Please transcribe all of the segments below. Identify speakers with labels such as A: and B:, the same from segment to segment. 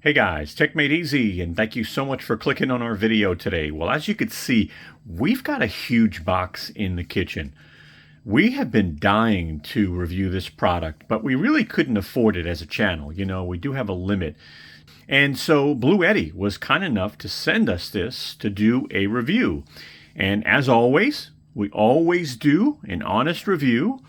A: Hey guys, techmadeezy, and thank you so much for clicking on our video today. Well, as you can see, we've got a huge box in the kitchen. We have been dying to review this product, but we really couldn't afford it as a channel. You know, we do have a limit. And so Bluetti was kind enough to send us this to do a review. And as always, we always do an honest review.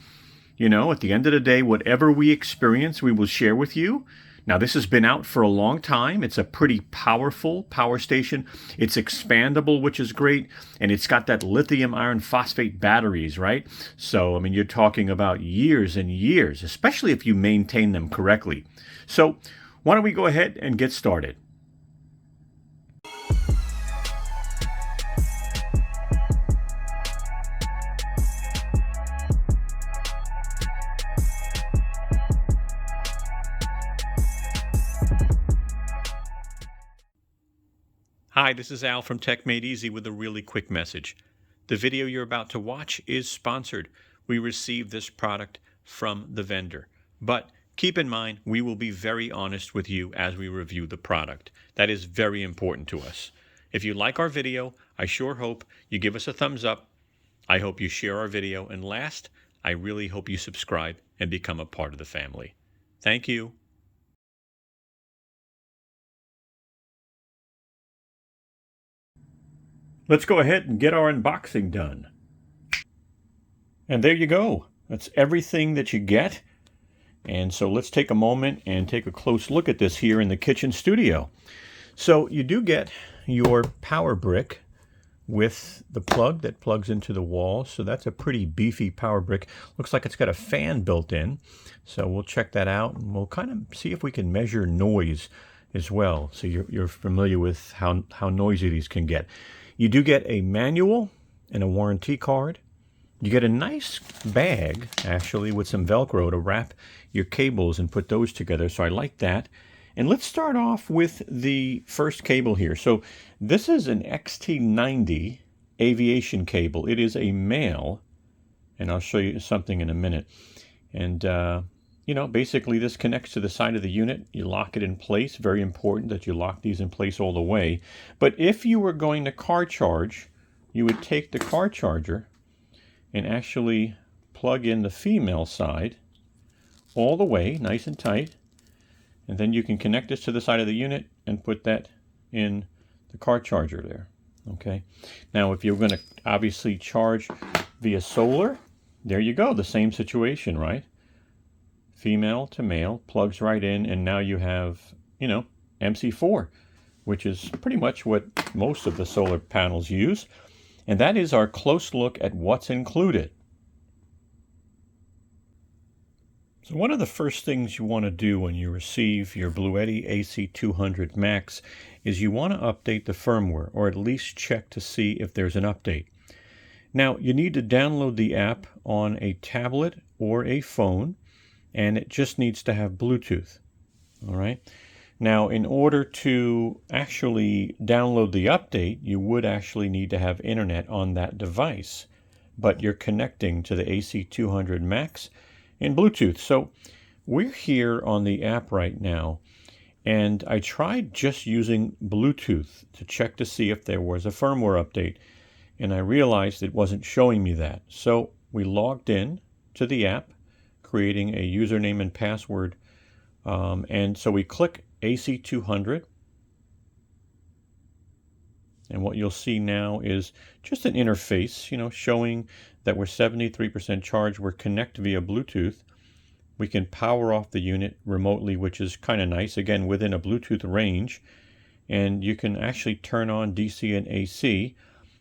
A: You know, at the end of the day, whatever we experience, we will share with you. Now, this has been out for a long time. It's a pretty powerful power station. It's expandable, which is great. And it's got that lithium iron phosphate batteries, right? So, I mean, you're talking about years and years, especially if you maintain them correctly. So, why don't we go ahead and get started? Hi, this is Al from techmadeezy with a really quick message. The video you're about to watch is sponsored. We received this product from the vendor. But keep in mind, we will be very honest with you as we review the product. That is very important to us. If you like our video, I sure hope you give us a thumbs up. I hope you share our video. And last, I really hope you subscribe and become a part of the family. Thank you. Let's go ahead and get our unboxing done. And there you go. That's everything that you get. And so let's take a moment and take a close look at this here in the kitchen studio. So you do get your power brick with the plug that plugs into the wall. So that's a pretty beefy power brick. Looks like it's got a fan built in. So we'll check that out and we'll kind of see if we can measure noise as well. So you're familiar with how noisy these can get. You do get a manual and a warranty card. You get a nice bag, actually, with some Velcro to wrap your cables and put those together. So I like that. And let's start off with the first cable here. So this is an XT90 aviation cable. It is a male, and I'll show you something in a minute. And, you know, basically this connects to the side of the unit. You lock it in place. Very important that you lock these in place all the way. But if you were going to car charge, you would take the car charger and actually plug in the female side all the way, nice and tight. And then you can connect this to the side of the unit and put that in the car charger there. Okay. Now, if you're going to obviously charge via solar, there you go. The same situation, right? Female to male, plugs right in, and now you have, you know, MC4, which is pretty much what most of the solar panels use. And that is our close look at what's included. So one of the first things you want to do when you receive your Bluetti AC200Max is you want to update the firmware, or at least check to see if there's an update. Now, you need to download the app on a tablet or a phone, and it just needs to have Bluetooth. All right. Now, in order to actually download the update, you would actually need to have internet on that device, but you're connecting to the AC200Max in Bluetooth. So we're here on the app right now, and I tried just using Bluetooth to check to see if there was a firmware update, and I realized it wasn't showing me that. So we logged in to the app, creating a username and password, and so we click AC200, and what you'll see now is just an interface, you know, showing that we're 73% charged. We're connected via Bluetooth. We can power off the unit remotely, which is kind of nice, again, within a Bluetooth range. And you can actually turn on DC and AC.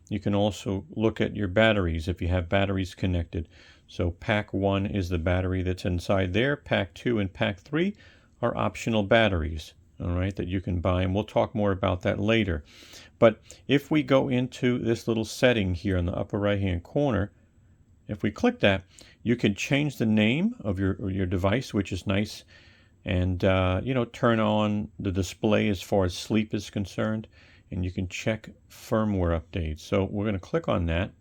A: You can also look at your batteries if you have batteries connected. So pack 1 is the battery that's inside there. Pack 2 and pack 3 are optional batteries, all right, that you can buy, and we'll talk more about that later. But if we go into this little setting here in the upper right-hand corner, if we click that, you can change the name of your device, which is nice, and you know, turn on the display as far as sleep is concerned, and you can check firmware updates. So we're going to click on that,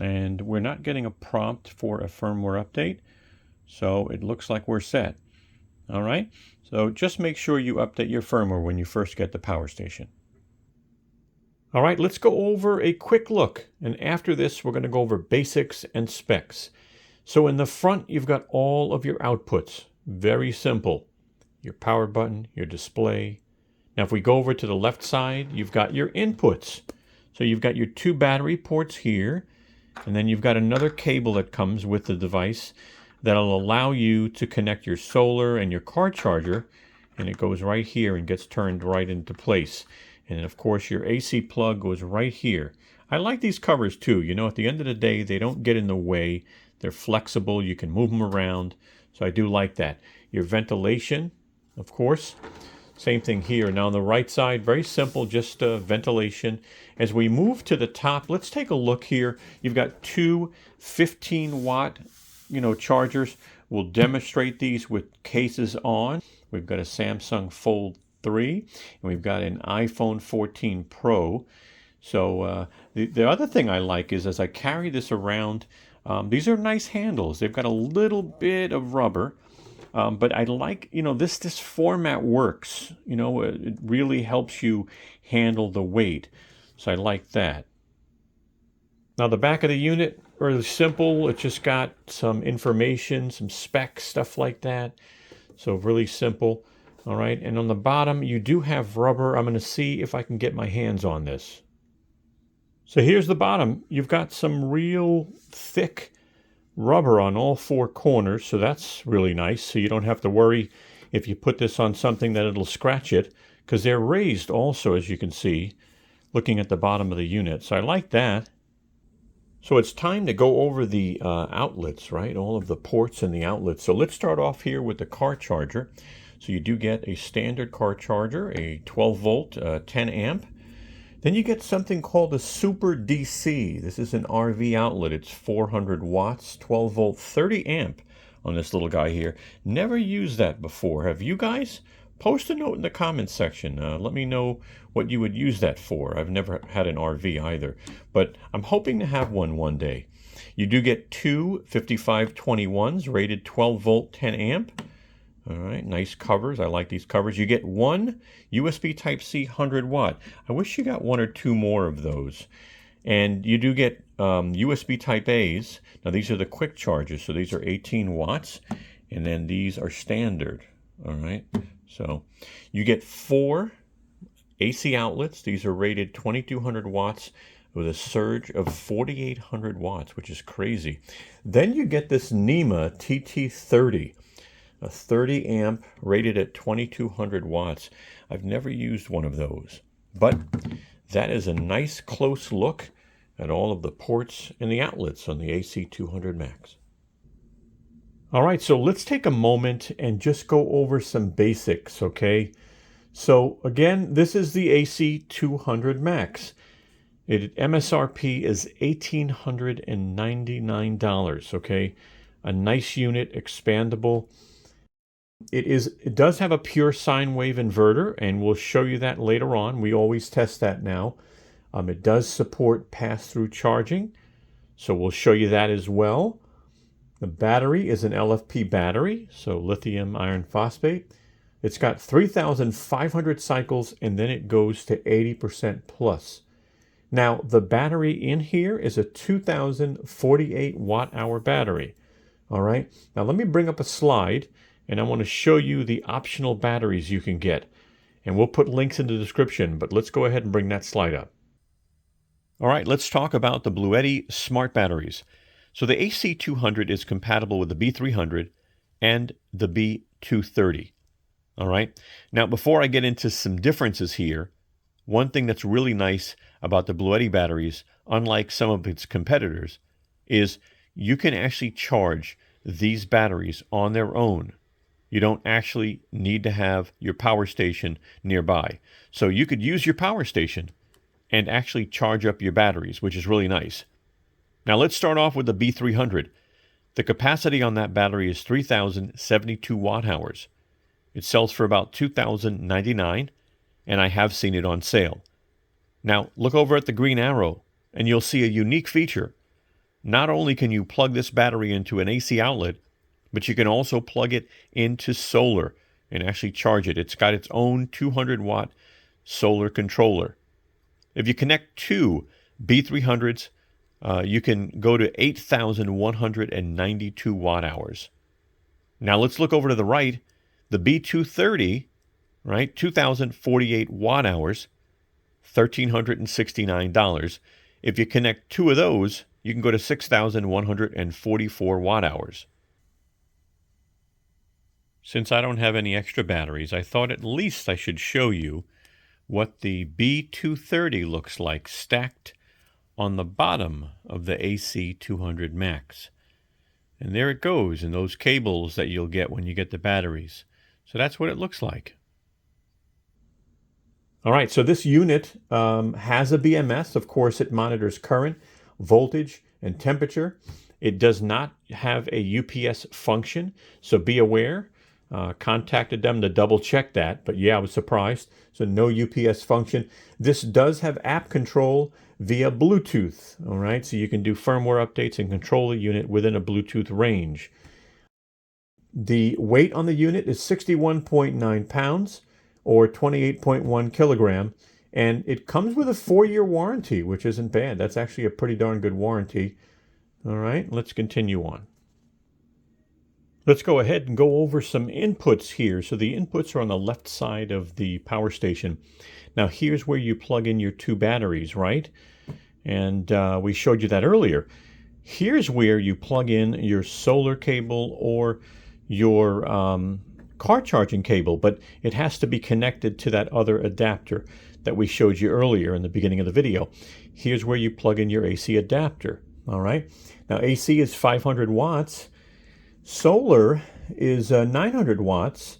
A: and we're not getting a prompt for a firmware update, so it looks like we're set. All right, so just make sure you update your firmware when you first get the power station. All right, let's go over a quick look, and after this we're going to go over basics and specs. So in the front you've got all of your outputs, very simple. Your power button, your display. Now if we go over to the left side, you've got your inputs. So you've got your 2 battery ports here, and then you've got another cable that comes with the device that'll allow you to connect your solar and your car charger, and it goes right here and gets turned right into place. And of course your AC plug goes right here. I like these covers too. You know, at the end of the day, they don't get in the way. They're flexible. You can move them around. So I do like that. Your ventilation, of course. Same thing here. Now on the right side, very simple, just ventilation. As we move to the top, let's take a look here. You've got 2 15-watt, chargers. We'll demonstrate these with cases on. We've got a Samsung Fold 3, and we've got an iPhone 14 Pro. So the other thing I like is as I carry this around, these are nice handles. They've got a little bit of rubber. But I like, this format works. It really helps you handle the weight. So I like that. Now the back of the unit, really simple. It's just got some information, some specs, stuff like that. So really simple. All right. And on the bottom, you do have rubber. I'm going to see if I can get my hands on this. So here's the bottom. You've got some real thick rubber on all 4 corners, so that's really nice. So you don't have to worry if you put this on something that it'll scratch it, because they're raised also, as you can see, looking at the bottom of the unit. So I like that. So it's time to go over the outlets, right? All of the ports and the outlets. So let's start off here with the car charger. So you do get a standard car charger, a 12 volt, 10 amp. Then you get something called a Super DC. This is an RV outlet. It's 400 watts, 12 volt, 30 amp on this little guy here. Never used that before. Have you guys? Post a note in the comments section. Let me know what you would use that for. I've never had an RV either, but I'm hoping to have one day. You do get 2 5521s rated 12 volt, 10 amp. All right, nice covers. I like these covers. You get 1 USB Type-C 100 watt. I wish you got 1 or 2 more of those. And you do get USB Type-A's. Now these are the quick charges, so these are 18 watts. And then these are standard. All right, so you get 4 AC outlets. These are rated 2200 watts with a surge of 4800 watts, which is crazy. Then you get this NEMA TT30. A 30 amp rated at 2200 watts. I've never used one of those, but that is a nice close look at all of the ports and the outlets on the AC200Max. All right, so let's take a moment and just go over some basics, okay? So again, this is the AC200Max. MSRP is $1,899, okay? A nice unit, expandable. It does have a pure sine wave inverter, and we'll show you that later on. We always test that now. It does support pass-through charging, so we'll show you that as well. The battery is an LFP battery, so lithium iron phosphate. It's got 3,500 cycles, and then it goes to 80% plus. Now, the battery in here is a 2,048 watt-hour battery. All right, now let me bring up a slide, and I want to show you the optional batteries you can get. And we'll put links in the description, but let's go ahead and bring that slide up. All right, let's talk about the Bluetti smart batteries. So the AC200 is compatible with the B300 and the B230. All right, now before I get into some differences here, one thing that's really nice about the Bluetti batteries, unlike some of its competitors, is you can actually charge these batteries on their own. You don't actually need to have your power station nearby. So you could use your power station and actually charge up your batteries, which is really nice. Now let's start off with the B300. The capacity on that battery is 3,072 watt hours. It sells for about $2,099, and I have seen it on sale. Now look over at the green arrow, and you'll see a unique feature. Not only can you plug this battery into an AC outlet, but you can also plug it into solar and actually charge it. It's got its own 200-watt solar controller. If you connect two B300s, you can go to 8,192 watt-hours. Now let's look over to the right. The B230, right, 2,048 watt-hours, $1,369. If you connect two of those, you can go to 6,144 watt-hours. Since I don't have any extra batteries, I thought at least I should show you what the B230 looks like stacked on the bottom of the AC200Max. And there it goes in those cables that you'll get when you get the batteries. So that's what it looks like. All right, so this unit has a BMS. Of course, it monitors current, voltage, and temperature. It does not have a UPS function, so be aware. Contacted them to double check that, but yeah, I was surprised. So no UPS function. This does have app control via Bluetooth, all right? So you can do firmware updates and control the unit within a Bluetooth range. The weight on the unit is 61.9 pounds or 28.1 kilogram, and it comes with a 4-year warranty, which isn't bad. That's actually a pretty darn good warranty. All right, let's continue on. Let's go ahead and go over some inputs here. So the inputs are on the left side of the power station. Now here's where you plug in your two batteries, right? And we showed you that earlier. Here's where you plug in your solar cable or your car charging cable, but it has to be connected to that other adapter that we showed you earlier in the beginning of the video. Here's where you plug in your AC adapter, all right? Now AC is 500 watts. Solar is 900 watts,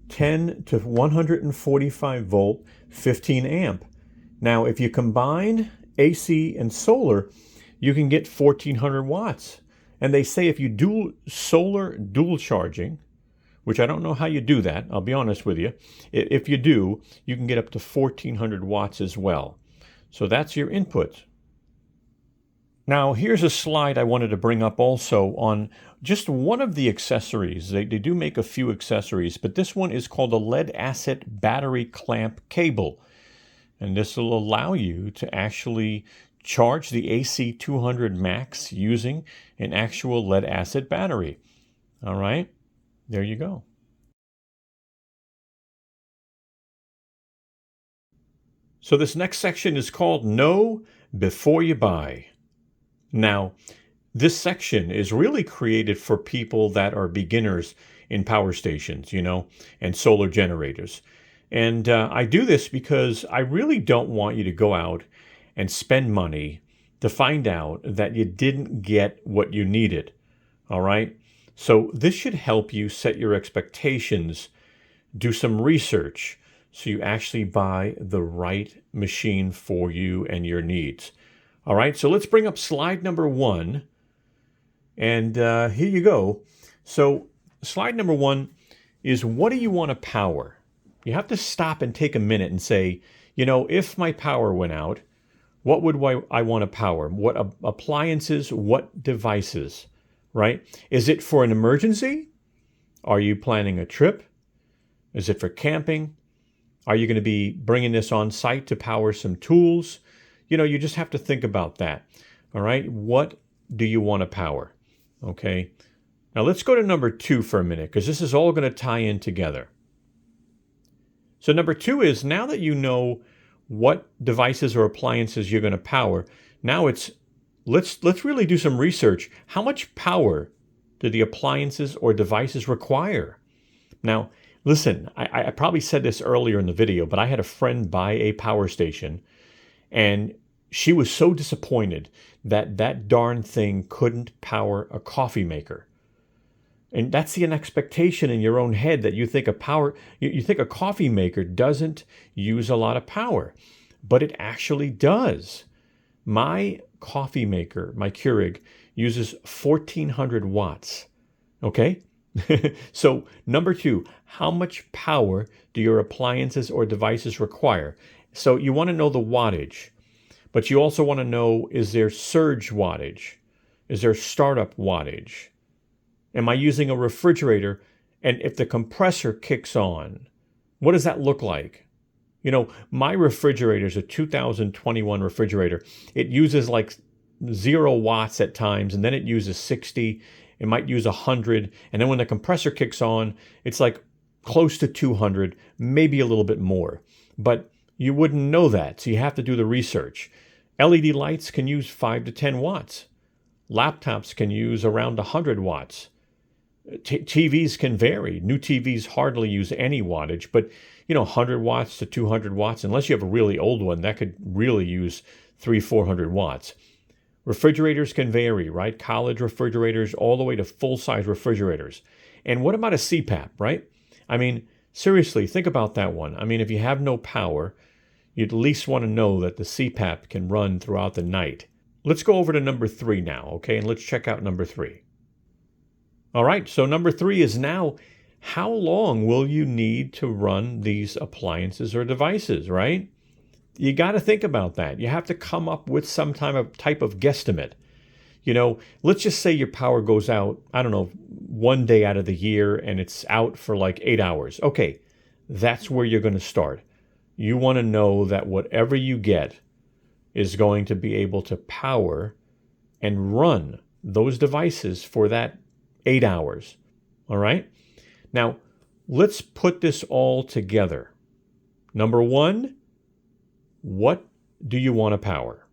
A: 10 to 145 volt, 15 amp. Now, if you combine AC and solar, you can get 1400 watts. And they say if you do solar dual charging, which I don't know how you do that, I'll be honest with you. If you do, you can get up to 1400 watts as well. So that's your input. Now, here's a slide I wanted to bring up also on just one of the accessories. They do make a few accessories, but this one is called a lead-acid battery clamp cable. And this will allow you to actually charge the AC200Max using an actual lead-acid battery. All right, there you go. So this next section is called Know Before You Buy. Now, this section is really created for people that are beginners in power stations, you know, and solar generators. And I do this because I really don't want you to go out and spend money to find out that you didn't get what you needed, all right? So this should help you set your expectations, do some research, so you actually buy the right machine for you and your needs. All right, so let's bring up slide number 1. And here you go. So slide number 1 is, what do you want to power? You have to stop and take a minute and say, you know, if my power went out, what would I want to power? What appliances, what devices, right? Is it for an emergency? Are you planning a trip? Is it for camping? Are you going to be bringing this on site to power some tools? You know, you just have to think about that. All right, what do you want to power? Okay, now let's go to number 2 for a minute, because this is all going to tie in together. So number 2 is, now that you know what devices or appliances you're going to power, now it's let's really do some research. How much power do the appliances or devices require? Now, listen, I probably said this earlier in the video, but I had a friend buy a power station, and she was so disappointed that that darn thing couldn't power a coffee maker. And that's an expectation in your own head, that you think you think a coffee maker doesn't use a lot of power, but it actually does. My coffee maker, my Keurig, uses 1400 watts. Okay? So number 2, how much power do your appliances or devices require? So you want to know the wattage, but you also want to know, is there surge wattage? Is there startup wattage? Am I using a refrigerator? And if the compressor kicks on, what does that look like? You know, my refrigerator is a 2021 refrigerator. It uses like 0 watts at times, and then it uses 60. It might use 100. And then when the compressor kicks on, it's like close to 200, maybe a little bit more. But you wouldn't know that, so you have to do the research. LED lights can use 5 to 10 watts. Laptops can use around 100 watts. TVs can vary. New TVs hardly use any wattage, but 100 watts to 200 watts, unless you have a really old one, that could really use 300-400 watts. Refrigerators can vary, right? College refrigerators all the way to full-size refrigerators. And what about a CPAP, right? I mean, seriously, think about that one. I mean, if you have no power, you'd at least want to know that the CPAP can run throughout the night. Let's go over to number 3 now, okay? And let's check out number 3. All right, so number 3 is now, how long will you need to run these appliances or devices, right? You got to think about that. You have to come up with some type of guesstimate. Let's just say your power goes out, I don't know, 1 day out of the year, and it's out for like 8 hours. Okay, that's where you're going to start. You want to know that whatever you get is going to be able to power and run those devices for that 8 hours. All right? Now, let's put this all together. Number 1, what do you want to power?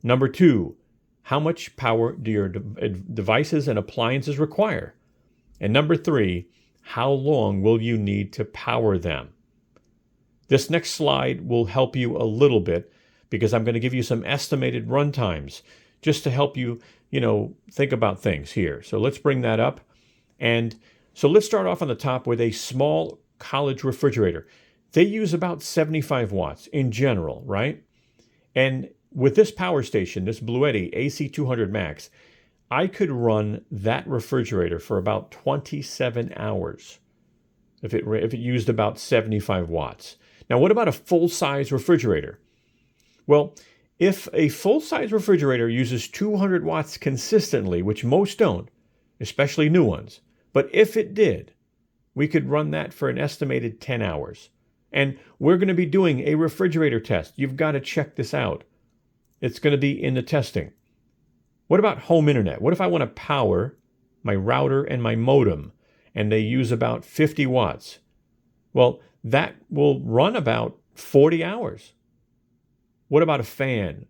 A: Number 2, how much power do your devices and appliances require? And number 3, how long will you need to power them? This next slide will help you a little bit because I'm going to give you some estimated run times just to help you, think about things here. So let's bring that up. And so let's start off on the top with a small college refrigerator. They use about 75 watts in general, right? And with this power station, this Bluetti AC200Max, I could run that refrigerator for about 27 hours if it used about 75 watts. Now, what about a full-size refrigerator? Well, if a full-size refrigerator uses 200 watts consistently, which most don't, especially new ones, but if it did, we could run that for an estimated 10 hours. And we're going to be doing a refrigerator test. You've got to check this out. It's going to be in the testing. What about home internet? What if I want to power my router and my modem, and they use about 50 watts? Well, that will run about 40 hours. What about a fan?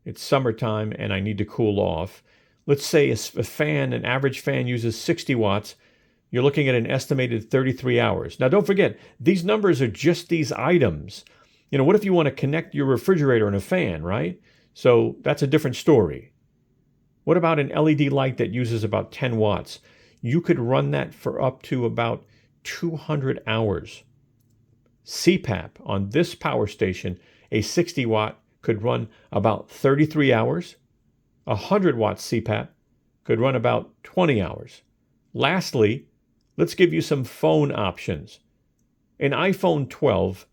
A: It's summertime and I need to cool off. Let's say an average fan uses 60 watts. You're looking at an estimated 33 hours. Now, don't forget, these numbers are just these items. What if you want to connect your refrigerator and a fan, right? So that's a different story. What about an LED light that uses about 10 watts? You could run that for up to about 200 hours. CPAP on this power station, a 60 watt, could run about 33 hours. 100 watt CPAP could run about 20 hours. Lastly, let's give you some phone options. An iPhone 12,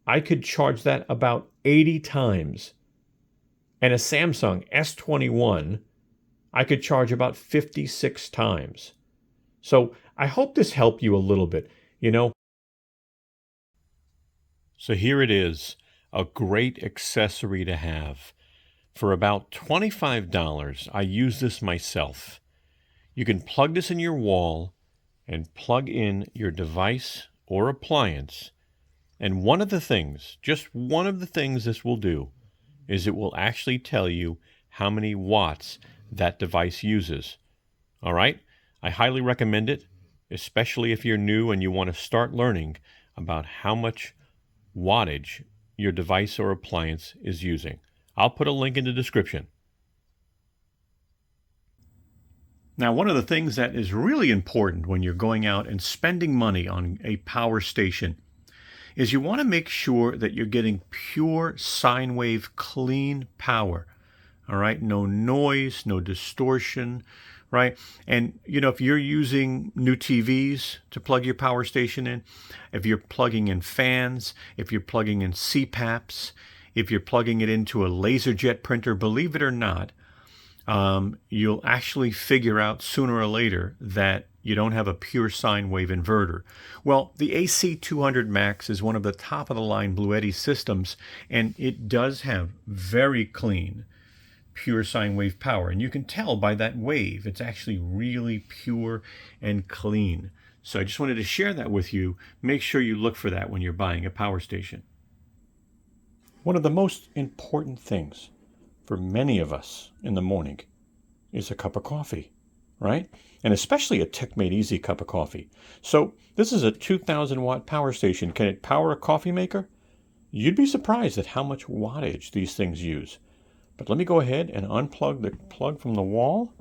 A: I could charge that about 80 times. And a Samsung S21, I could charge about 56 times. So I hope this helped you a little bit, So here it is, a great accessory to have. For about $25, I use this myself. You can plug this in your wall and plug in your device or appliance. And just one of the things this will do is it will actually tell you how many watts that device uses. All right? I highly recommend it, especially if you're new and you want to start learning about how much wattage your device or appliance is using. I'll put a link in the description. Now, one of the things that is really important when you're going out and spending money on a power station is you want to make sure that you're getting pure sine wave clean power. All right, no noise, no distortion, right? And if you're using new TVs to plug your power station in, if you're plugging in fans, if you're plugging in CPAPs, if you're plugging it into a laser jet printer, believe it or not, you'll actually figure out sooner or later that you don't have a pure sine wave inverter. Well, the AC200Max is one of the top of the line Bluetti systems, and it does have very clean pure sine wave power. And you can tell by that wave, it's actually really pure and clean. So I just wanted to share that with you. Make sure you look for that when you're buying a power station. One of the most important things for many of us in the morning is a cup of coffee, right? And especially a techmadeezy cup of coffee. So this is a 2,000 watt power station. Can it power a coffee maker? You'd be surprised at how much wattage these things use. But let me go ahead and unplug the plug from the wall.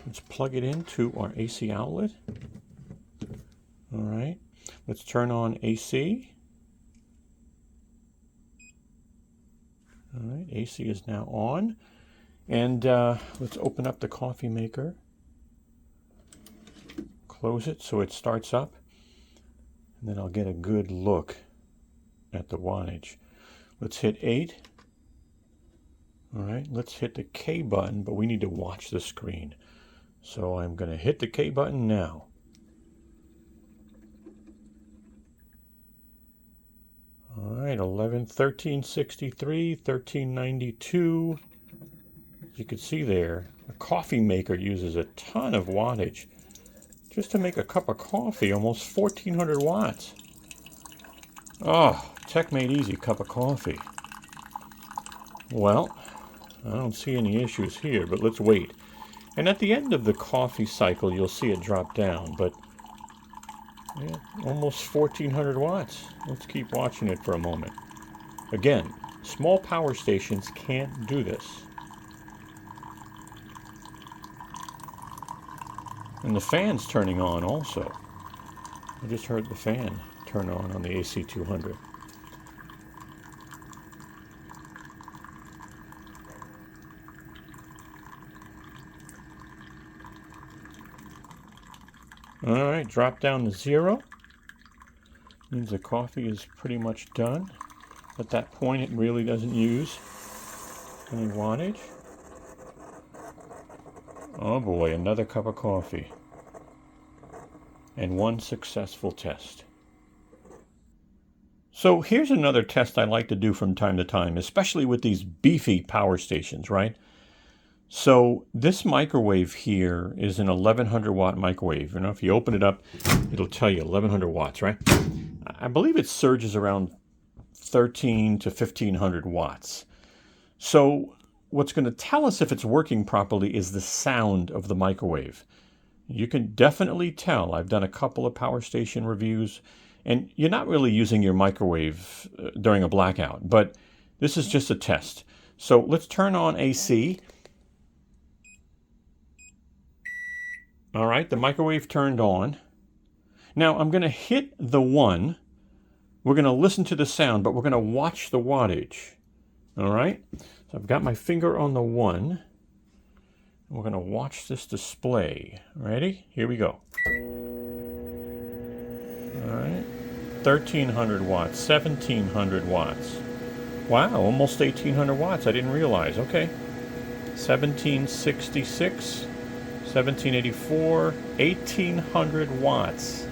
A: Let's plug it into our AC outlet. All right, let's turn on AC. All right, AC is now on. And let's open up the coffee maker. Close it so it starts up. And then I'll get a good look at the wattage. Let's hit 8. All right, let's hit the K button, but we need to watch the screen. So I'm going to hit the K button now. All right, 1363, 1392. As you can see there, a coffee maker uses a ton of wattage. Just to make a cup of coffee, almost 1,400 watts. Oh, techmadeezy cup of coffee. Well, I don't see any issues here, but let's wait. And at the end of the coffee cycle, you'll see it drop down, but yeah, almost 1,400 watts. Let's keep watching it for a moment. Again, small power stations can't do this. And the fan's turning on also. I just heard the fan turn on the AC200. All right, drop down to 0. Means the coffee is pretty much done. At that point, it really doesn't use any wattage. Oh boy, another cup of coffee. And one successful test. So here's another test I like to do from time to time, especially with these beefy power stations, right? So this microwave here is an 1100 watt microwave. And if you open it up, it'll tell you 1100 watts, right? I believe it surges around 13 to 1500 watts. So what's going to tell us if it's working properly is the sound of the microwave. You can definitely tell. I've done a couple of power station reviews, and you're not really using your microwave during a blackout, but this is just a test. So let's turn on AC. All right, the microwave turned on. Now I'm going to hit the 1. We're going to listen to the sound, but we're going to watch the wattage. All right, so I've got my finger on the 1. We're going to watch this display. Ready? Here we go. All right, 1,300 watts, 1,700 watts. Wow, almost 1,800 watts. I didn't realize. Okay, 1,766. 1784, 1,800 watts.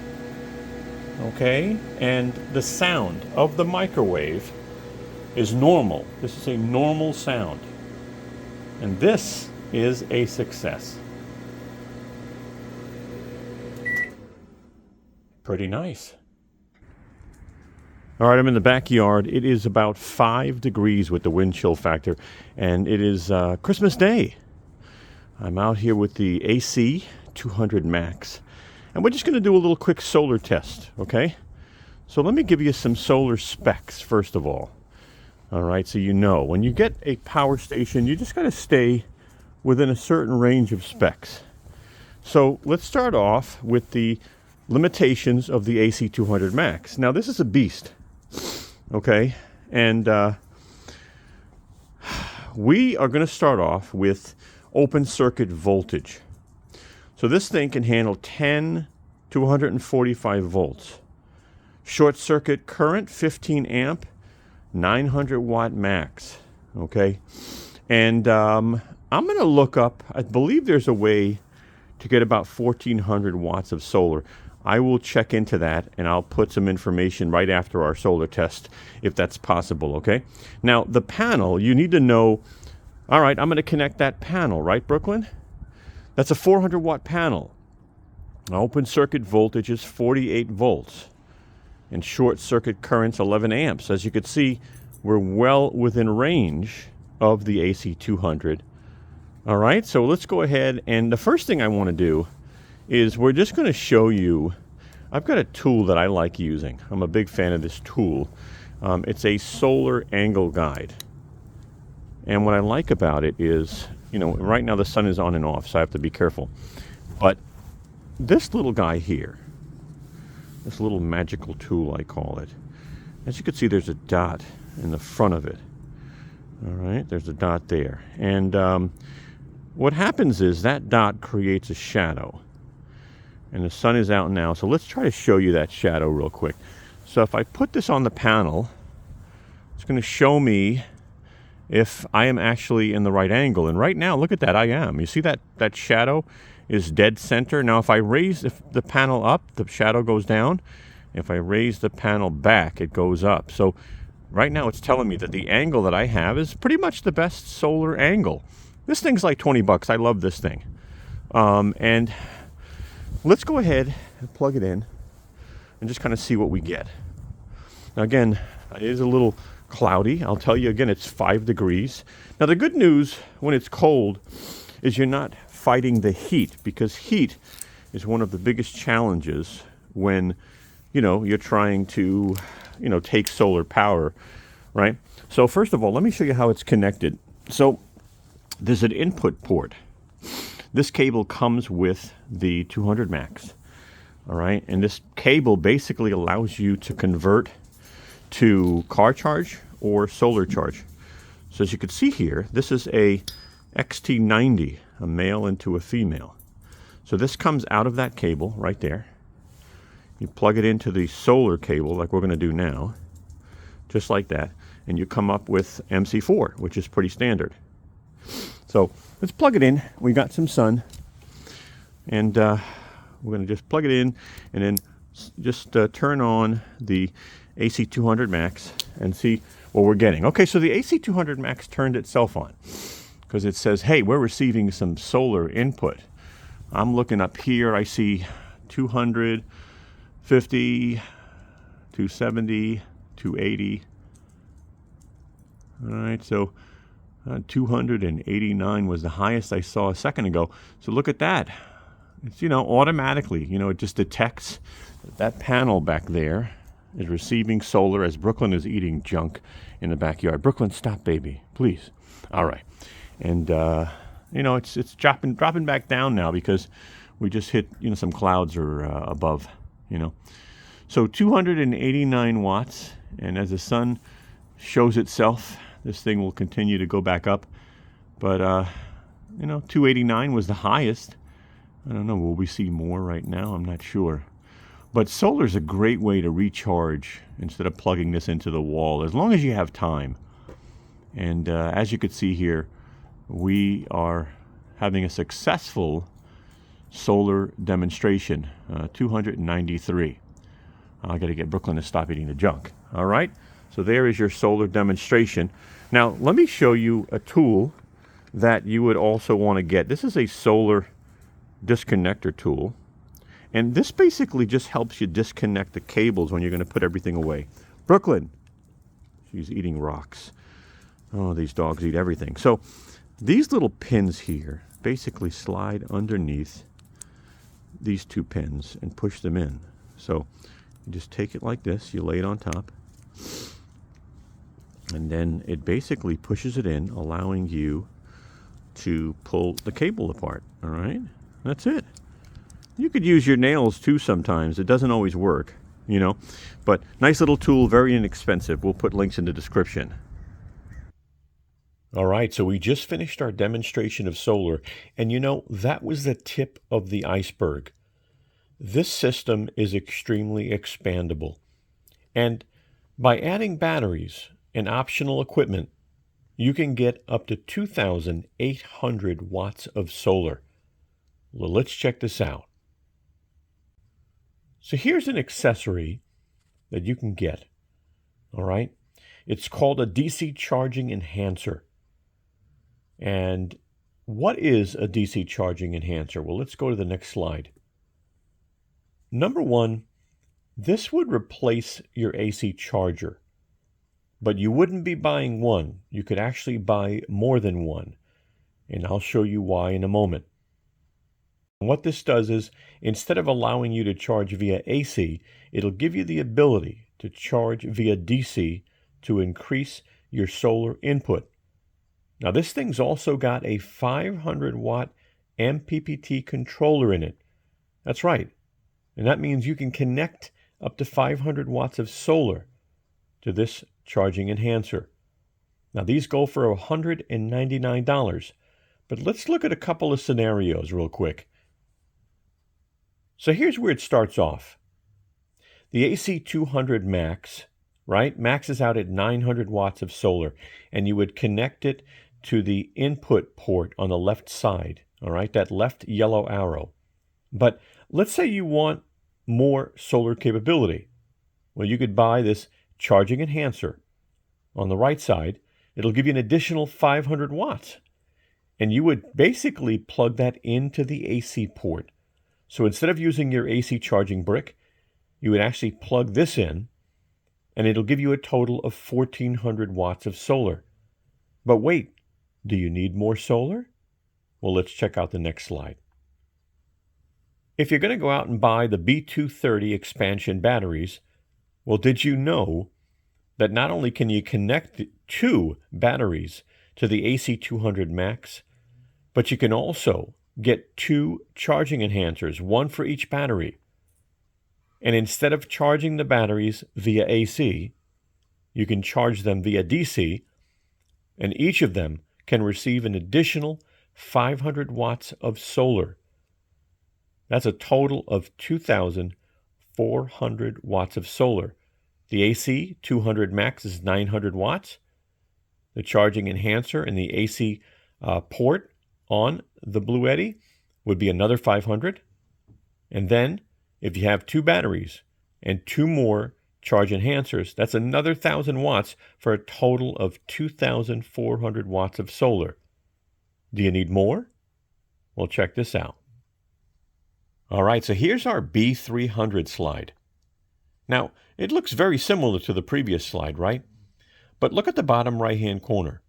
A: Okay, and the sound of the microwave is normal. This is a normal sound. And this is a success. Pretty nice. All right, I'm in the backyard. It is about 5 degrees with the wind chill factor, and it is Christmas Day. I'm out here with the AC200Max, and we're just going to do a little quick solar test, okay? So let me give you some solar specs, first of all. All right, so you know, when you get a power station, you just got to stay within a certain range of specs. So let's start off with the limitations of the AC200Max. Now, this is a beast, okay? And we are going to start off with open circuit voltage. So this thing can handle 10 to 145 volts. Short circuit current, 15 amp, 900 watt max. Okay, and I'm I'm going to look up, I believe there's a way to get about 1400 watts of solar. I will check into that, and I'll put some information right after our solar test if that's possible, okay? Now, the panel, you need to know, all right, I'm going to connect that panel, right, Brooklyn? That's a 400 watt panel. Open circuit voltage is 48 volts, and short circuit current's 11 amps. As you can see, we're well within range of the AC200. All right, so let's go ahead, and the first thing I want to do is we're just going to show you, I've got a tool that I like using. I'm a big fan of this tool. It's a solar angle guide. And what I like about it is, you know, right now the sun is on and off, so I have to be careful. But this little guy here, this little magical tool I call it, as you can see there's a dot in the front of it. All right, there's a dot there. And what happens is that dot creates a shadow. And the sun is out now, so let's try to show you that shadow real quick. So if I put this on the panel, it's going to show me if I am actually in the right angle. And right now, look at that, I am. You see that shadow is dead center. Now if I raise the panel up, the shadow goes down. If I raise the panel back, it goes up. So right now it's telling me that the angle that I have is pretty much the best solar angle. This thing's like 20 bucks. I love this thing. And let's go ahead and plug it in and just kind of see what we get. Now again, it is a little cloudy. I'll tell you again, it's 5 degrees. Now the good news when it's cold is you're not fighting the heat, because heat is one of the biggest challenges when, you know, you're trying to, you know, take solar power, right? So first of all, let me show you how it's connected. So there's an input port. This cable comes with the 200 Max, all right? And this cable basically allows you to convert to car charge or solar charge. So as you can see here, this is a XT90, a male into a female. So this comes out of that cable right there. You plug it into the solar cable like we're going to do now, just like that, and you come up with MC4, which is pretty standard. So let's plug it in. We got some sun, and we're going to just plug it in and then just turn on the AC200 Max and see what we're getting. Okay, so the AC200 Max turned itself on because it says, hey, we're receiving some solar input. I'm looking up here. I see 250, 270, 280. All right, so 289 was the highest I saw a second ago. So look at that. It's, you know, automatically, you know, it just detects that panel back there is receiving solar as Brooklyn is eating junk in the backyard. Brooklyn, stop, baby, please. All right. And, you know, it's dropping back down now because we just hit, you know, some clouds are above, you know. So 289 watts, and as the sun shows itself, this thing will continue to go back up. But, you know, 289 was the highest. I don't know, will we see more right now? I'm not sure. But solar is a great way to recharge instead of plugging this into the wall, as long as you have time. And as you could see here, we are having a successful solar demonstration, 293. I got to get Brooklyn to stop eating the junk. All right, so there is your solar demonstration. Now, let me show you a tool that you would also want to get. This is a solar disconnector tool. And this basically just helps you disconnect the cables when you're going to put everything away. Brooklyn, she's eating rocks. Oh, these dogs eat everything. So these little pins here basically slide underneath these two pins and push them in. So you just take it like this, you lay it on top, and then it basically pushes it in, allowing you to pull the cable apart. All right, that's it. You could use your nails too sometimes. It doesn't always work, you know. But nice little tool, very inexpensive. We'll put links in the description. All right, so we just finished our demonstration of solar. And you know, that was the tip of the iceberg. This system is extremely expandable. And by adding batteries and optional equipment, you can get up to 2,800 watts of solar. Well, let's check this out. So here's an accessory that you can get, all right? It's called a DC charging enhancer. And what is a DC charging enhancer? Well, let's go to the next slide. Number one, this would replace your AC charger, but you wouldn't be buying one. You could actually buy more than one, and I'll show you why in a moment. What this does is, instead of allowing you to charge via AC, it'll give you the ability to charge via DC to increase your solar input. Now, this thing's also got a 500 watt MPPT controller in it. That's right. And that means you can connect up to 500 watts of solar to this charging enhancer. Now, these go for $199, but let's look at a couple of scenarios real quick. So here's where it starts off. The AC200Max, right, maxes out at 900 watts of solar, and you would connect it to the input port on the left side, all right, that left yellow arrow. But let's say you want more solar capability. Well, you could buy this charging enhancer on the right side. It'll give you an additional 500 watts, and you would basically plug that into the AC port. So instead of using your AC charging brick, you would actually plug this in, and it'll give you a total of 1,400 watts of solar. But wait, do you need more solar? Well, let's check out the next slide. If you're going to go out and buy the B230 expansion batteries, well, did you know that not only can you connect two batteries to the AC200Max, but you can also get two charging enhancers, one for each battery. And instead of charging the batteries via AC, you can charge them via DC, and each of them can receive an additional 500 watts of solar. That's a total of 2,400 watts of solar. The AC 200Max is 900 watts. The charging enhancer and the AC port on the Bluetti would be another 500. And then if you have two batteries and two more charge enhancers, that's another 1,000 watts for a total of 2,400 watts of solar. Do you need more? Well, check this out. All right, so here's our B300 slide. Now, it looks very similar to the previous slide, right? But look at the bottom right-hand corner.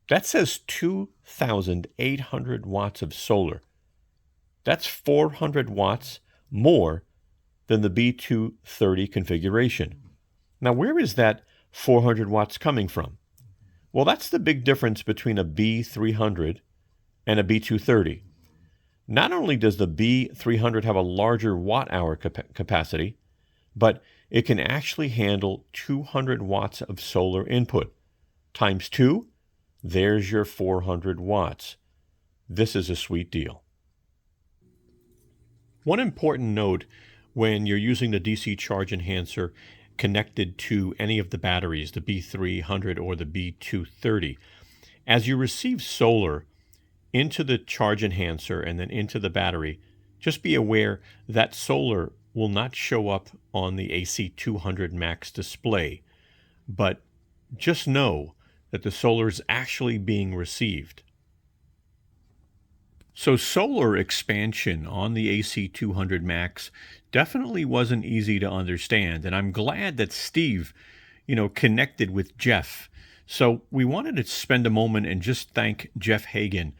A: That says 2,800 watts of solar. That's 400 watts more than the B230 configuration. Now, where is that 400 watts coming from? Well, that's the big difference between a B300 and a B230. Not only does the B300 have a larger watt-hour capacity, but it can actually handle 200 watts of solar input. Times 2, there's your 400 watts. This is a sweet deal. One important note when you're using the DC charge enhancer connected to any of the batteries, the B300 or the B230, as you receive solar into the charge enhancer and then into the battery, just be aware that solar will not show up on the AC200Max display, but just know that the solar is actually being received. So solar expansion on the AC200Max definitely wasn't easy to understand, and I'm glad that Steve, connected with Jeff. So we wanted to spend a moment and just thank Jeff Hagan,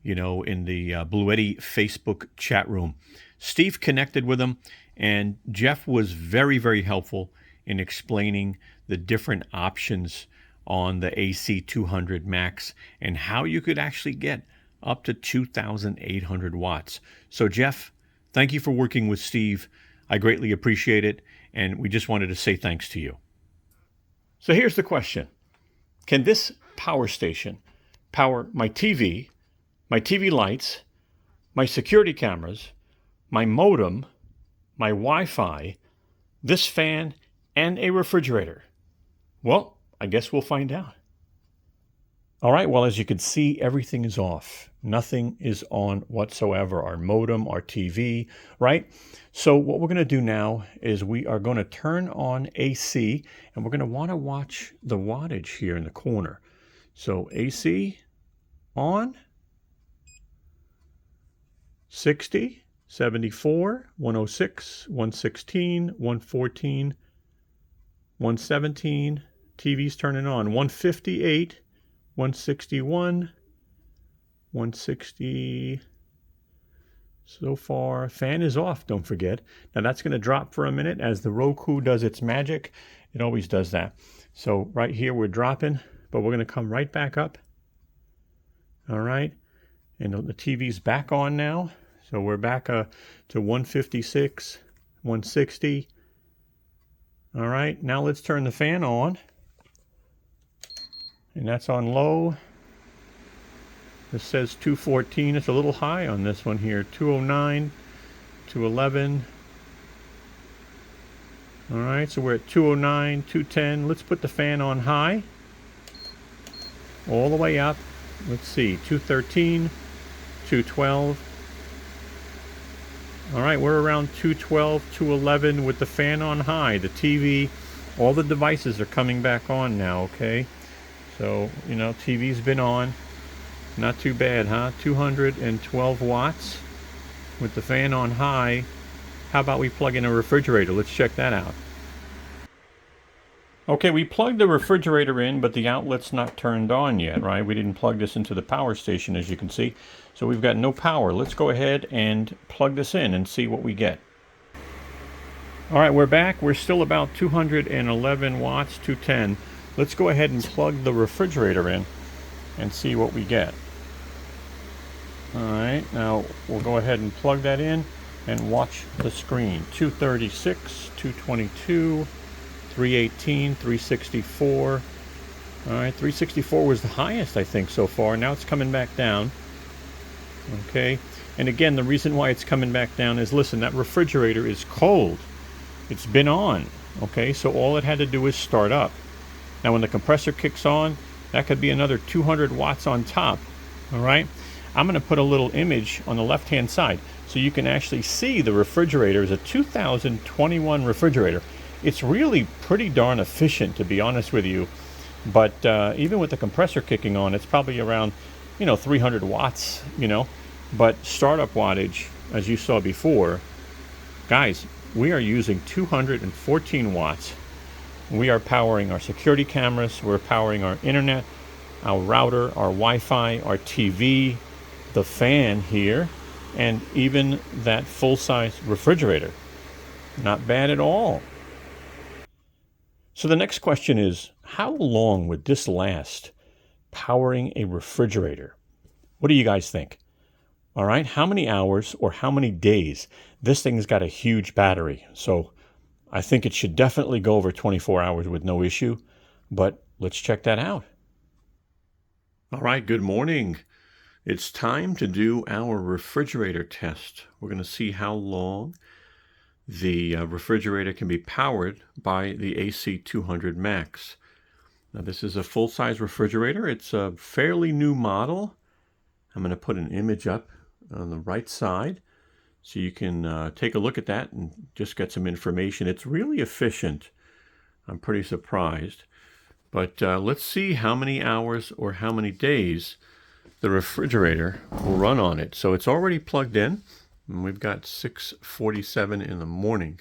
A: in the Bluetti Facebook chat room. Steve connected with him, and Jeff was very, very helpful in explaining the different options on the AC200Max and how you could actually get up to 2,800 watts. So Jeff, thank you for working with Steve. I greatly appreciate it, and we just wanted to say thanks to you. So here's the question. Can this power station power my TV lights, my security cameras, my modem, my Wi-Fi, this fan, and a refrigerator? Well, I guess we'll find out. All right, well, as you can see, everything is off. Nothing is on whatsoever. Our modem, our TV, right? So what we're going to do now is we are going to turn on AC, and we're going to want to watch the wattage here in the corner. So AC on, 60, 74, 106, 116, 114, 117, TV's turning on, 158, 161, 160. So far, fan is off, don't forget. Now that's going to drop for a minute as the Roku does its magic. It always does that. So right here we're dropping, but we're going to come right back up. All right, and the TV's back on now. So we're back to 156, 160. All right, now let's turn the fan on. And that's on low. This says 214. It's a little high on this one here. 209, 211. All right, so we're at 209, 210. Let's put the fan on high. All the way up. Let's see, 213, 212. All right, we're around 212, 211 with the fan on high. The TV, all the devices are coming back on now, okay? So, you know, TV's been on. Not too bad, huh? 212 watts with the fan on high. How about we plug in a refrigerator? Let's check that out. Okay, we plugged the refrigerator in, but the outlet's not turned on yet, right? We didn't plug this into the power station, as you can see. So we've got no power. Let's go ahead and plug this in and see what we get. All right, we're back. We're still about 211 watts, 210. Let's go ahead and plug the refrigerator in and see what we get. All right, now we'll go ahead and plug that in and watch the screen. 236, 222, 318, 364. All right, 364 was the highest, I think, so far. Now it's coming back down. Okay, and again, the reason why it's coming back down is, listen, that refrigerator is cold. It's been on, okay? So all it had to do is start up. Now when the compressor kicks on, that could be another 200 watts on top, all right? I'm going to put a little image on the left-hand side so you can actually see the refrigerator is a 2021 refrigerator. It's really pretty darn efficient, to be honest with you. But even with the compressor kicking on, it's probably around, 300 watts, But startup wattage, as you saw before, guys, we are using 214 watts. We are powering our security cameras, we're powering our internet, our router, our Wi-Fi, our TV, the fan here, and even that full-size refrigerator. Not bad at all. So the next question is, how long would this last powering a refrigerator? What do you guys think? All right, how many hours or how many days? This thing's got a huge battery, so I think it should definitely go over 24 hours with no issue, but let's check that out. All right, good morning. It's time to do our refrigerator test. We're going to see how long the refrigerator can be powered by the AC200Max. Now, this is a full-size refrigerator. It's a fairly new model. I'm going to put an image up on the right side so you can take a look at that and just get some information. It's really efficient. I'm pretty surprised. But let's see how many hours or how many days the refrigerator will run on it. So it's already plugged in, and we've got 6:47 in the morning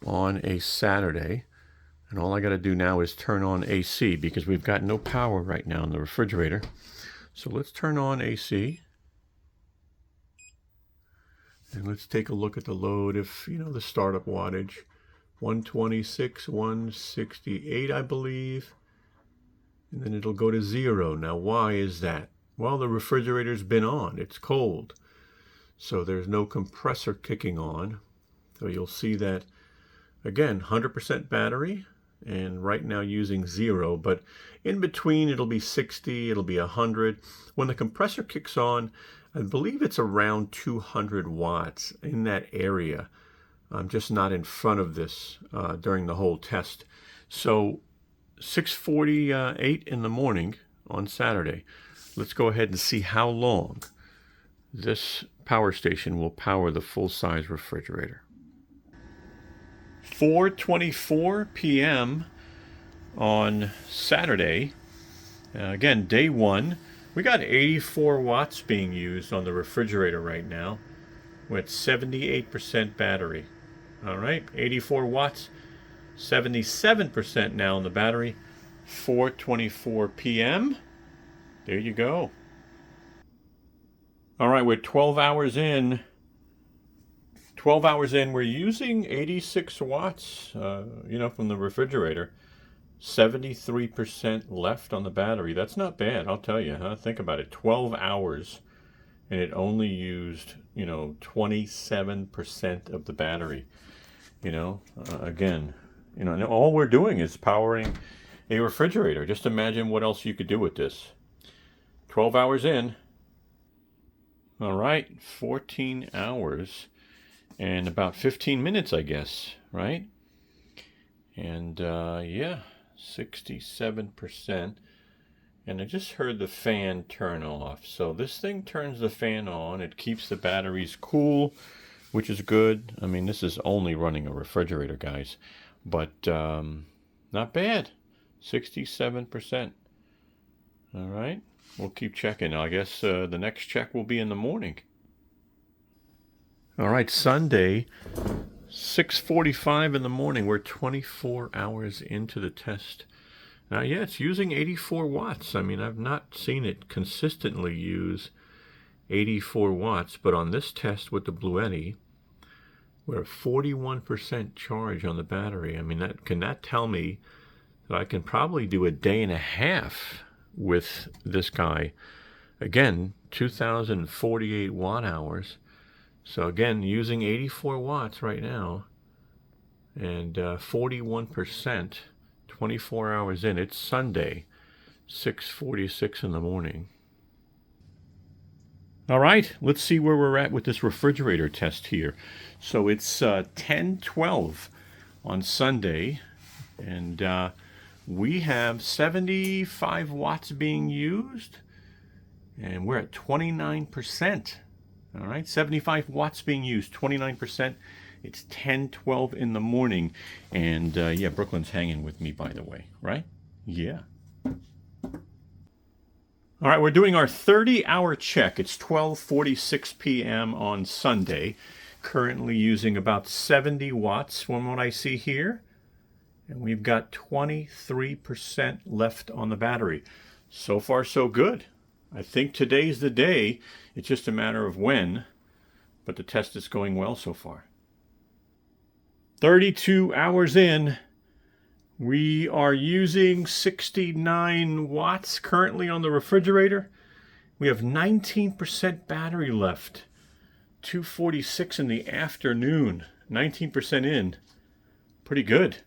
A: on a Saturday. And all I got to do now is turn on AC because we've got no power right now in the refrigerator. So let's turn on AC. And let's take a look at the load. If, the startup wattage, 126, 168, I believe. And then it'll go to 0. Now, why is that? Well, the refrigerator's been on. It's cold. So there's no compressor kicking on. So you'll see that, again, 100% battery. And right now using 0, but in between it'll be 60, it'll be 100. When the compressor kicks on, I believe it's around 200 watts in that area. I'm just not in front of this during the whole test. So 6:48 in the morning on Saturday. Let's go ahead and see how long this power station will power the full-size refrigerator. 4:24 p.m. on Saturday. Again, day one. We got 84 watts being used on the refrigerator right now with 78% battery. All right, 84 watts, 77% now on the battery. 4:24 p.m. There you go. All right, we're 12 hours in. 12 hours in, we're using 86 watts, from the refrigerator. 73% left on the battery. That's not bad, I'll tell you, huh? Think about it. 12 hours, and it only used, 27% of the battery. Again, and all we're doing is powering a refrigerator. Just imagine what else you could do with this. 12 hours in. All right, 14 hours and about 15 minutes, I guess, right? And yeah, 67%. And I just heard the fan turn off. So this thing turns the fan on. It keeps the batteries cool, which is good. I mean, this is only running a refrigerator, guys. But not bad. 67%. All right. We'll keep checking. I guess the next check will be in the morning. All right, Sunday, 6:45 in the morning. We're 24 hours into the test. Now, yeah, it's using 84 watts. I mean, I've not seen it consistently use 84 watts, but on this test with the Bluetti, we're at 41% charge on the battery. I mean, can that tell me that I can probably do a day and a half with this guy? Again, 2,048 watt hours. So again, using 84 watts right now, and 41%, 24 hours in. It's Sunday, 6:46 in the morning. All right, let's see where we're at with this refrigerator test here. So it's 10:12 on Sunday, and we have 75 watts being used, and we're at 29%. All right, 75 watts being used, 29%. It's 10:12 in the morning, and yeah, Brooklyn's hanging with me, by the way, right? Yeah. All right, we're doing our 30-hour check. It's 12:46 p.m. on Sunday. Currently using about 70 watts from what I see here, and we've got 23% left on the battery. So far, so good. I think today's the day. It's just a matter of when, but the test is going well so far. 32 hours in, we are using 69 watts currently on the refrigerator. We have 19% battery left. 2:46 in the afternoon, 19% in. Pretty good.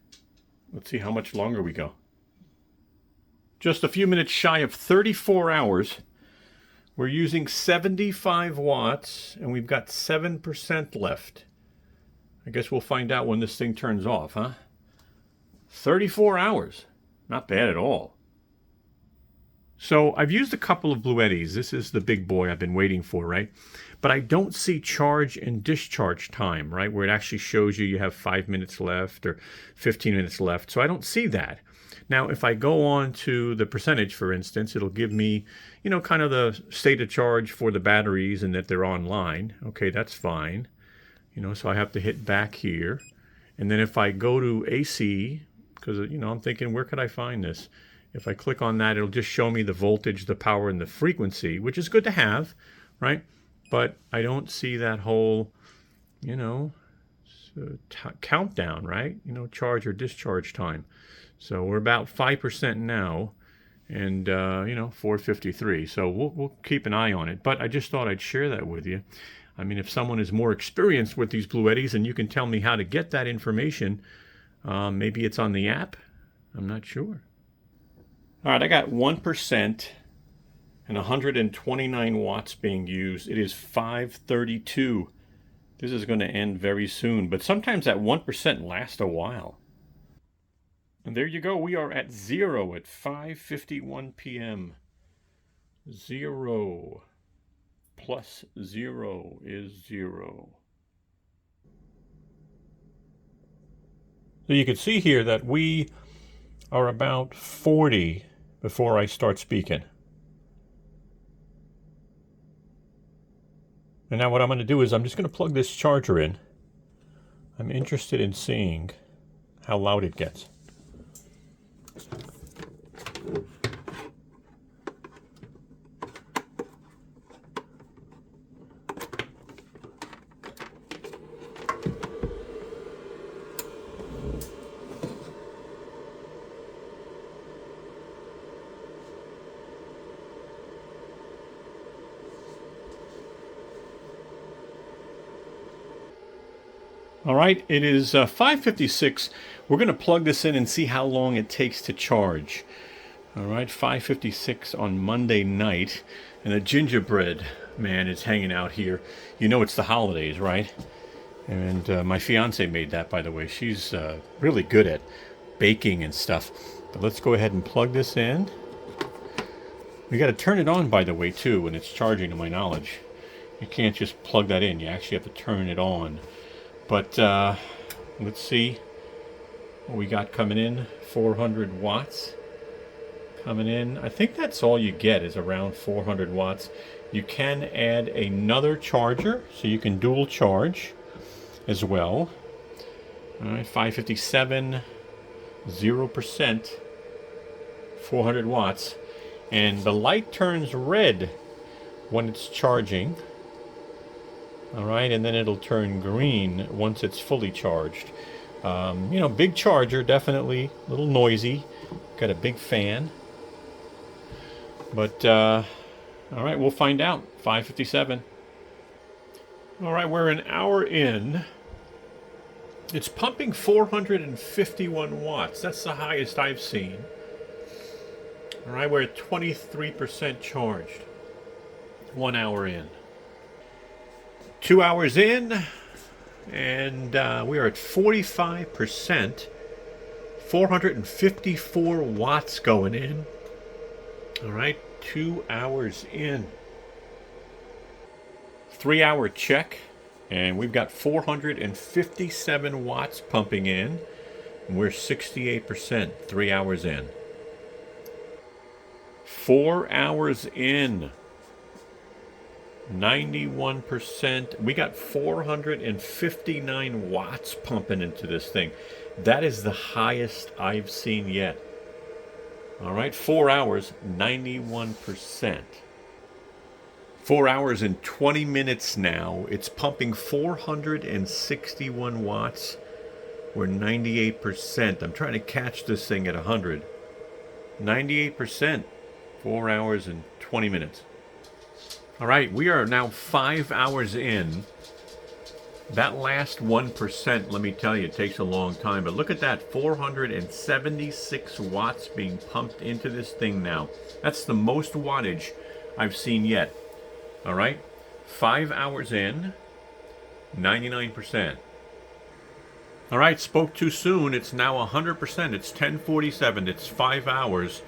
A: Let's see how much longer we go. Just a few minutes shy of 34 hours. We're using 75 watts, and we've got 7% left. I guess we'll find out when this thing turns off, huh? 34 hours. Not bad at all. So I've used a couple of Bluettis. This is the big boy I've been waiting for, right? But I don't see charge and discharge time, right? Where it actually shows you have 5 minutes left or 15 minutes left. So I don't see that. Now, if I go on to the percentage, for instance, it'll give me, kind of the state of charge for the batteries and that they're online. Okay, that's fine. So I have to hit back here. And then if I go to AC, because, I'm thinking, where could I find this? If I click on that, it'll just show me the voltage, the power, and the frequency, which is good to have, right? But I don't see that whole, countdown, right? Charge or discharge time. So we're about 5% now, and 4:53. So we'll keep an eye on it. But I just thought I'd share that with you. I mean, if someone is more experienced with these Bluettis and you can tell me how to get that information, maybe it's on the app. I'm not sure. All right, I got 1% and 129 watts being used. It is 5:32. This is going to end very soon, but sometimes that 1% lasts a while. And there you go. We are at 0 at 5:51 p.m. 0 plus 0 is 0. So you can see here that we are about 40 before I start speaking. And now what I'm going to do is I'm just going to plug this charger in. I'm interested in seeing how loud it gets. All right, it is 5:56. We're going to plug this in and see how long it takes to charge. All right, 5:56 on Monday night, and the gingerbread man is hanging out here. You know it's the holidays, right? And my fiance made that, by the way. She's really good at baking and stuff. But let's go ahead and plug this in. We got to turn it on, by the way, too, when it's charging, to my knowledge. You can't just plug that in. You actually have to turn it on. But let's see what we got coming in. 400 watts coming in. I think that's all you get is around 400 watts. You can add another charger, so you can dual charge as well. All right, 557, 0%, 400 watts. And the light turns red when it's charging. All right, and then it'll turn green once it's fully charged. You know, big charger, definitely a little noisy. Got a big fan. But, all right, we'll find out. 5:57. All right, we're an hour in. It's pumping 451 watts. That's the highest I've seen. All right, we're at 23% charged. 1 hour in. 2 hours in, and we are at 45%. 454 watts going in. All right, 2 hours in. 3 hour check, and we've got 457 watts pumping in. And we're 68%, 3 hours in. 4 hours in. 91%. We got 459 watts pumping into this thing. That is the highest I've seen yet. All right, 4 hours, 91%. 4 hours and 20 minutes now. It's pumping 461 watts. We're 98%. I'm trying to catch this thing at 100. 98%. 4 hours and 20 minutes. All right, we are now 5 hours in. That last 1%, let me tell you, it takes a long time. But look at that, 476 watts being pumped into this thing now. That's the most wattage I've seen yet. All right, 5 hours in, 99%. All right, spoke too soon. It's now 100%. It's 10:47. It's 5 hours.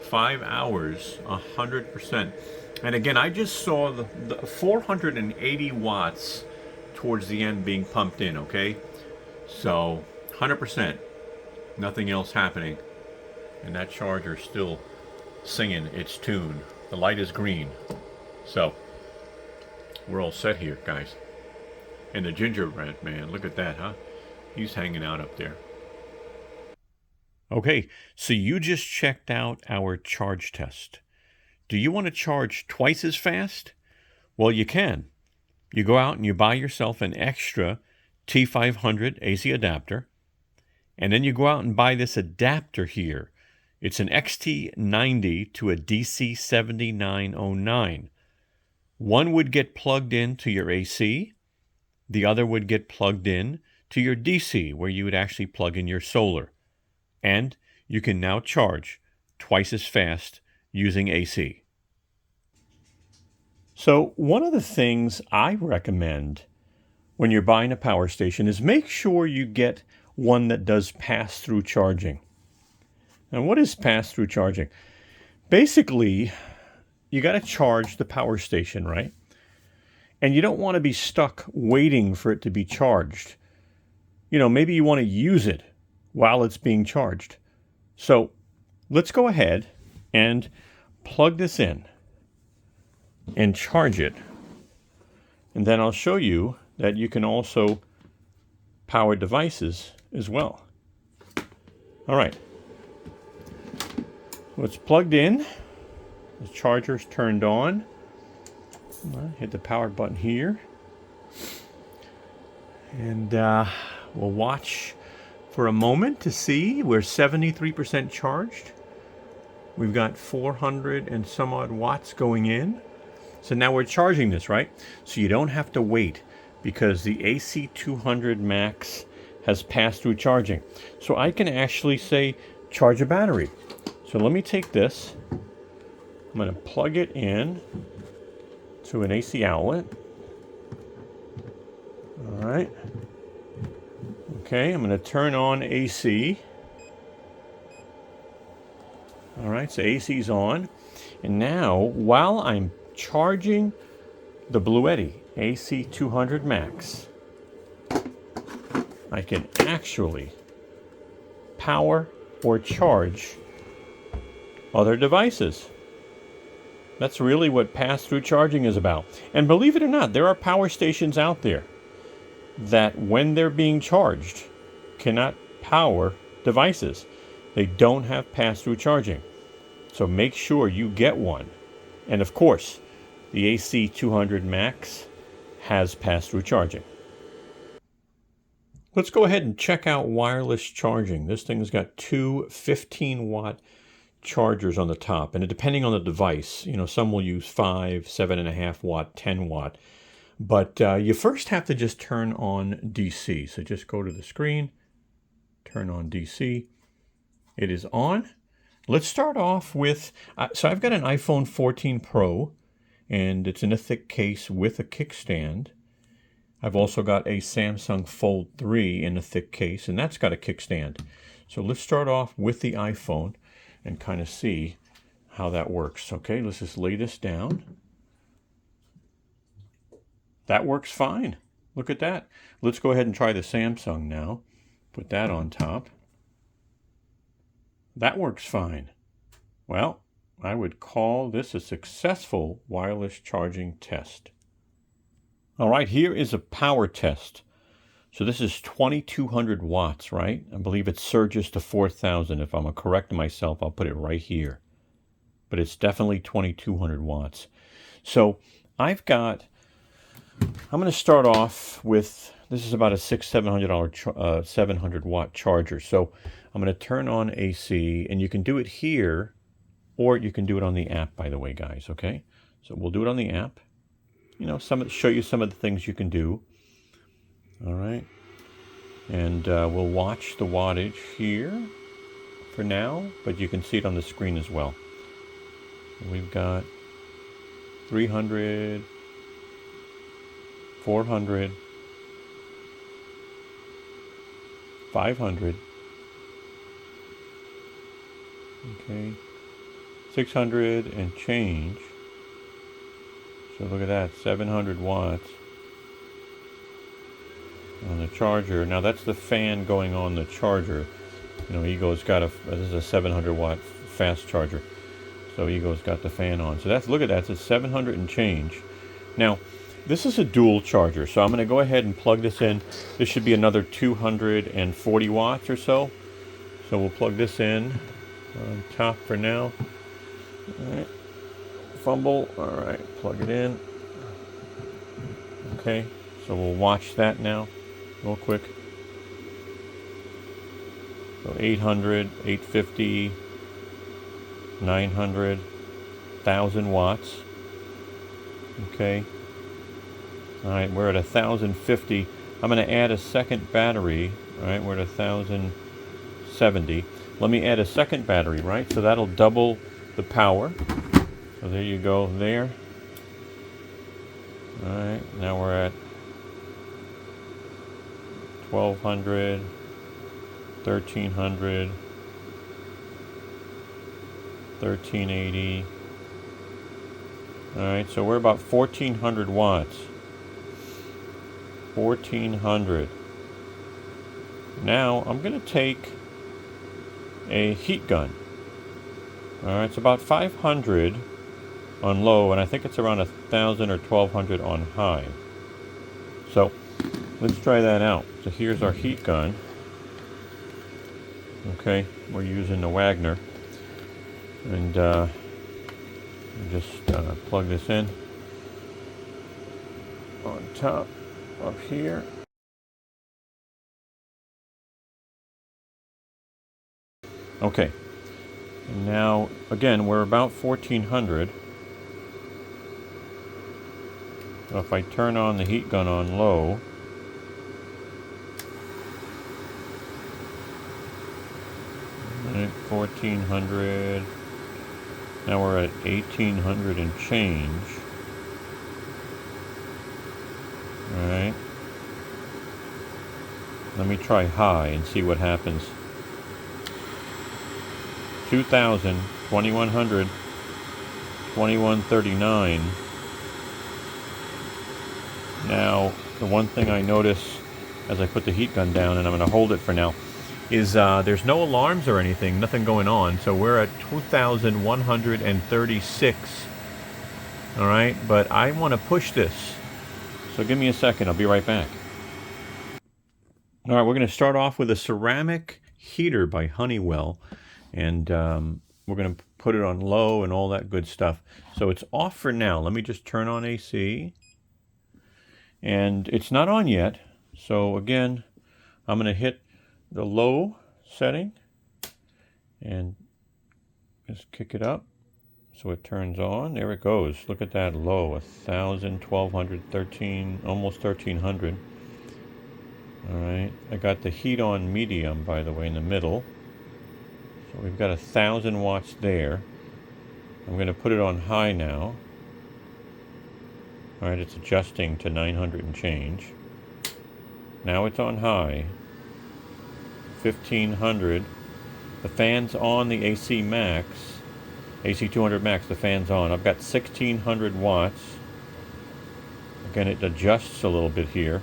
A: 5 hours, 100%. And again, I just saw the 480 watts towards the end being pumped in, okay? So, 100%. Nothing else happening. And that charger is still singing its tune. The light is green. So, we're all set here, guys. And the gingerbread man, look at that, huh? He's hanging out up there. Okay, so you just checked out our charge test. Do you want to charge twice as fast? Well, you can. You go out and you buy yourself an extra T500 AC adapter, and then you go out and buy this adapter here. It's an XT90 to a DC7909. One would get plugged in to your AC. The other would get plugged in to your DC, where you would actually plug in your solar. And you can now charge twice as fast using AC. So one of the things I recommend when you're buying a power station is make sure you get one that does pass-through charging. Now, what is pass-through charging? Basically, you got to charge the power station, right? And you don't want to be stuck waiting for it to be charged. You know, maybe you want to use it while it's being charged. So let's go ahead and plug this in and charge it. And then I'll show you that you can also power devices as well. All right. Well, it's plugged in. The charger's turned on. Hit the power button here. And we'll watch for a moment to see. We're 73% charged. We've got 400 and some odd watts going in. So now we're charging this, right? So you don't have to wait because the AC200Max has passed through charging. So I can actually say charge a battery. So let me take this. I'm going to plug it in to an AC outlet. All right. Okay, I'm going to turn on AC. All right, so AC's on. And now, while I'm charging the Bluetti AC200Max, I can actually power or charge other devices. That's really what pass-through charging is about. And believe it or not, there are power stations out there that, when they're being charged, cannot power devices. They don't have pass-through charging. So make sure you get one. And of course, the AC200Max has pass-through charging. Let's go ahead and check out wireless charging. This thing's got two 15-watt chargers on the top, and depending on the device, you know, some will use 5, 7.5 watt, 10 watt. But you first have to just turn on DC. So just go to the screen, turn on DC. It is on. Let's start off with, so I've got an iPhone 14 Pro, and it's in a thick case with a kickstand. I've also got a Samsung Fold 3 in a thick case, and that's got a kickstand. So let's start off with the iPhone and kind of see how that works. Okay, let's just lay this down. That works fine. Look at that. Let's go ahead and try the Samsung now. Put that on top. That works fine. Well, I would call this a successful wireless charging test. All right, here is a power test. So this is 2200 watts, right? I believe it surges to 4000. If I'm correcting myself, I'll put it right here. But it's definitely 2200 watts. So I'm going to start off with, this is about a $600-700 700 watt charger. So I'm going to turn on AC, and you can do it here, or you can do it on the app, by the way, guys, okay? So we'll do it on the app. You know, show you some of the things you can do. All right. And we'll watch the wattage here for now, but you can see it on the screen as well. We've got 300, 400, 500, okay, 600 and change. So look at that, 700 watts on the charger. Now that's the fan going on the charger. You know, Ego's got this is a 700 watt fast charger. So Ego's got the fan on. So that's, look at that, it's 700 and change. Now, this is a dual charger, so I'm going to go ahead and plug this in. This should be another 240 watts or so. So we'll plug this in on top for now. All right. Fumble. All right, plug it in. Okay, so we'll watch that now real quick. So 800, 850, 900, 1000 watts. Okay. All right, we're at 1050. I'm going to add a second battery. All right, we're at 1070. Let me add a second battery, right? So that'll double the power. So there you go there. All right, now we're at 1200, 1300, 1380, Alright, so we're about 1400 watts. 1400. Now I'm going to take a heat gun. Alright, it's about 500 on low, and I think it's around 1000 or 1200 on high. So let's try that out. So here's our heat gun. Okay, we're using the Wagner, and just plug this in on top up here. Okay, and now again we're about 1400. So if I turn on the heat gun on low, right, 1400. Now we're at 1800 and change. Alright. Let me try high and see what happens. 2000, 2100, 2139. Now, the one thing I notice as I put the heat gun down, and I'm going to hold it for now, is there's no alarms or anything, nothing going on. So we're at 2136. Alright, but I want to push this. So give me a second, I'll be right back. Alright, we're going to start off with a ceramic heater by Honeywell. And we're going to put it on low and all that good stuff. So it's off for now. Let me just turn on AC. And it's not on yet. So again, I'm going to hit the low setting and just kick it up so it turns on. There it goes. Look at that low. 1000, 1200, 13, almost 1300. Alright. I got the heat on medium, by the way, in the middle. So we've got 1000 watts there. I'm going to put it on high now. Alright, it's adjusting to 900 and change. Now it's on high. 1500. The fan's on the AC Max. AC200 Max, the fan's on. I've got 1600 watts. Again, it adjusts a little bit here.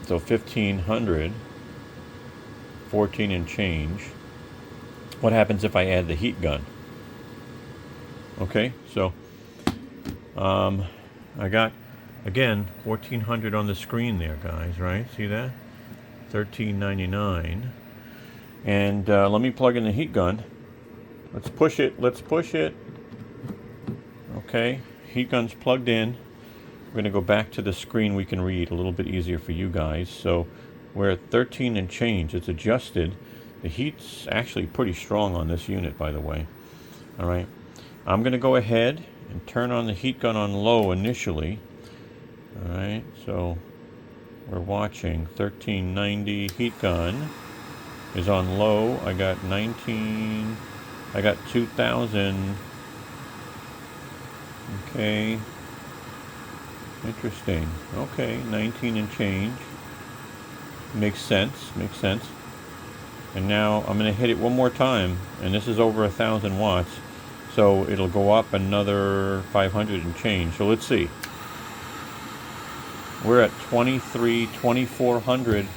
A: So 1500. 14 and change. What happens if I add the heat gun? Okay, so I got, again, 1400 on the screen there, guys, right? See that? 1399. And let me plug in the heat gun. Let's push it. Let's push it. Okay, heat gun's plugged in. We're going to go back to the screen we can read a little bit easier for you guys. So we're at 13 and change. It's adjusted. The heat's actually pretty strong on this unit, by the way. All right. I'm going to go ahead and turn on the heat gun on low initially. All right. So we're watching 1390. Heat gun is on low. I got 19. I got 2000. Okay. Interesting. Okay. 19 and change. Makes sense. Makes sense. And now I'm going to hit it one more time, and this is over 1000 watts, so it'll go up another 500 and change. So let's see. We're at 2400.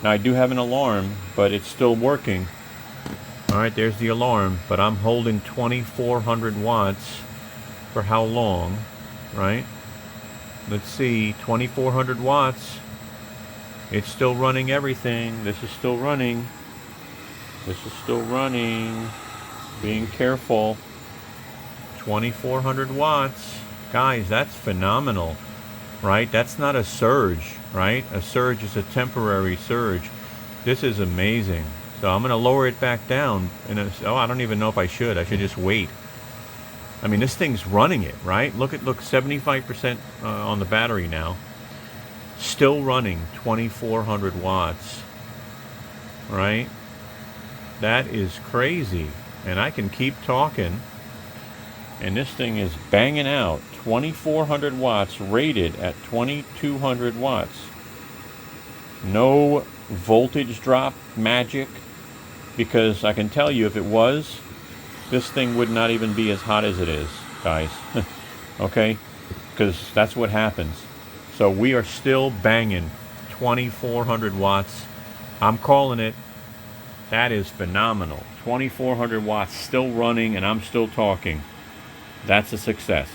A: Now I do have an alarm, but it's still working. Alright, there's the alarm, but I'm holding 2400 watts for how long, right? Let's see, 2400 watts. It's still running everything. This is still running. This is still running. Being careful. 2400 watts. Guys, that's phenomenal, right? That's not a surge, right? A surge is a temporary surge. This is amazing. So I'm going to lower it back down. And oh, I don't even know if I should. I should just wait. I mean, this thing's running it, right? Look, 75% on the battery now. Still running 2400 watts, right? That is crazy. And I can keep talking. And this thing is banging out 2400 watts, rated at 2200 watts. No voltage drop magic, because I can tell you if it was, this thing would not even be as hot as it is. guys. Okay? Because that's what happens. So we are still banging 2,400 watts. I'm calling it. That is phenomenal. 2,400 watts still running, and I'm still talking. That's a success.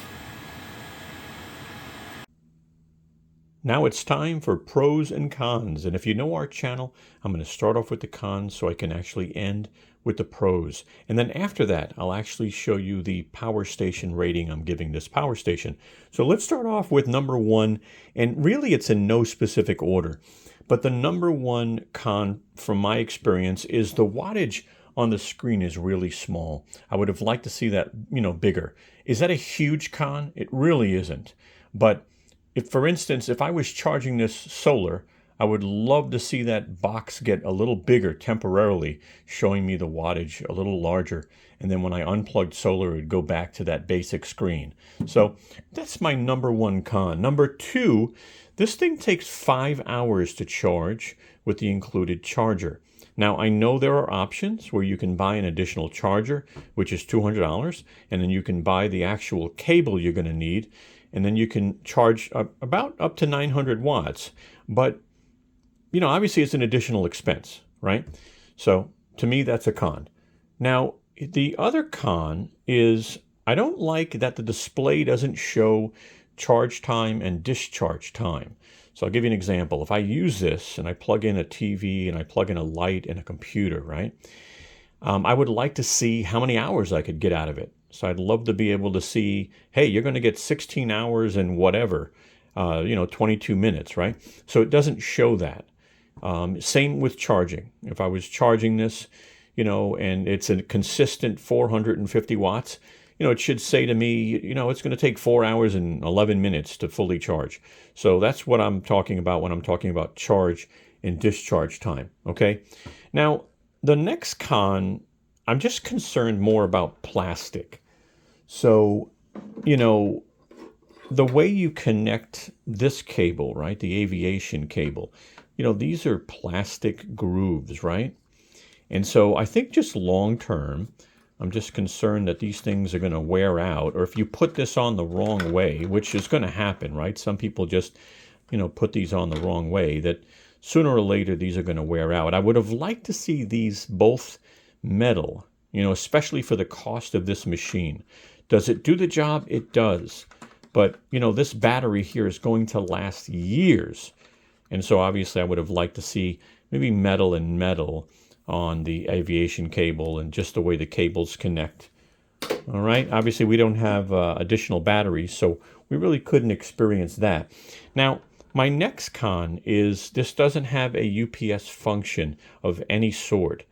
A: Now it's time for pros and cons. And if you know our channel, I'm going to start off with the cons so I can actually end with the pros. And then after that, I'll actually show you the power station rating I'm giving this power station. So let's start off with number one. And really, it's in no specific order. But the number one con, from my experience, is the wattage on the screen is really small. I would have liked to see that, bigger. Is that a huge con? It really isn't. But if, for instance, if I was charging this solar, I would love to see that box get a little bigger temporarily, showing me the wattage a little larger. And then when I unplugged solar, it would go back to that basic screen. So that's my number one con. Number two, this thing takes 5 hours to charge with the included charger. Now, I know there are options where you can buy an additional charger, which is $200, and then you can buy the actual cable you're going to need, and then you can charge about up to 900 watts. But, obviously it's an additional expense, right? So to me, that's a con. Now, the other con is I don't like that the display doesn't show charge time and discharge time. So I'll give you an example. If I use this and I plug in a TV and I plug in a light and a computer, right? I would like to see how many hours I could get out of it. So I'd love to be able to see, hey, you're going to get 16 hours and whatever, 22 minutes, right? So it doesn't show that. Same with charging. If I was charging this, and it's a consistent 450 watts, it should say to me, it's going to take 4 hours and 11 minutes to fully charge. So that's what I'm talking about when I'm talking about charge and discharge time, okay? Now, the next con, I'm just concerned more about plastic. So, the way you connect this cable, right, the aviation cable, these are plastic grooves, right? And so I think just long term, I'm just concerned that these things are going to wear out, or if you put this on the wrong way, which is going to happen, right? Some people just, put these on the wrong way, that sooner or later these are going to wear out. I would have liked to see these both metal, especially for the cost of this machine. Does it do the job? It does. But, this battery here is going to last years. And so obviously I would have liked to see maybe metal and metal on the aviation cable and just the way the cables connect. All right. Obviously we don't have additional batteries, so we really couldn't experience that. Now, my next con is this doesn't have a UPS function of any sort.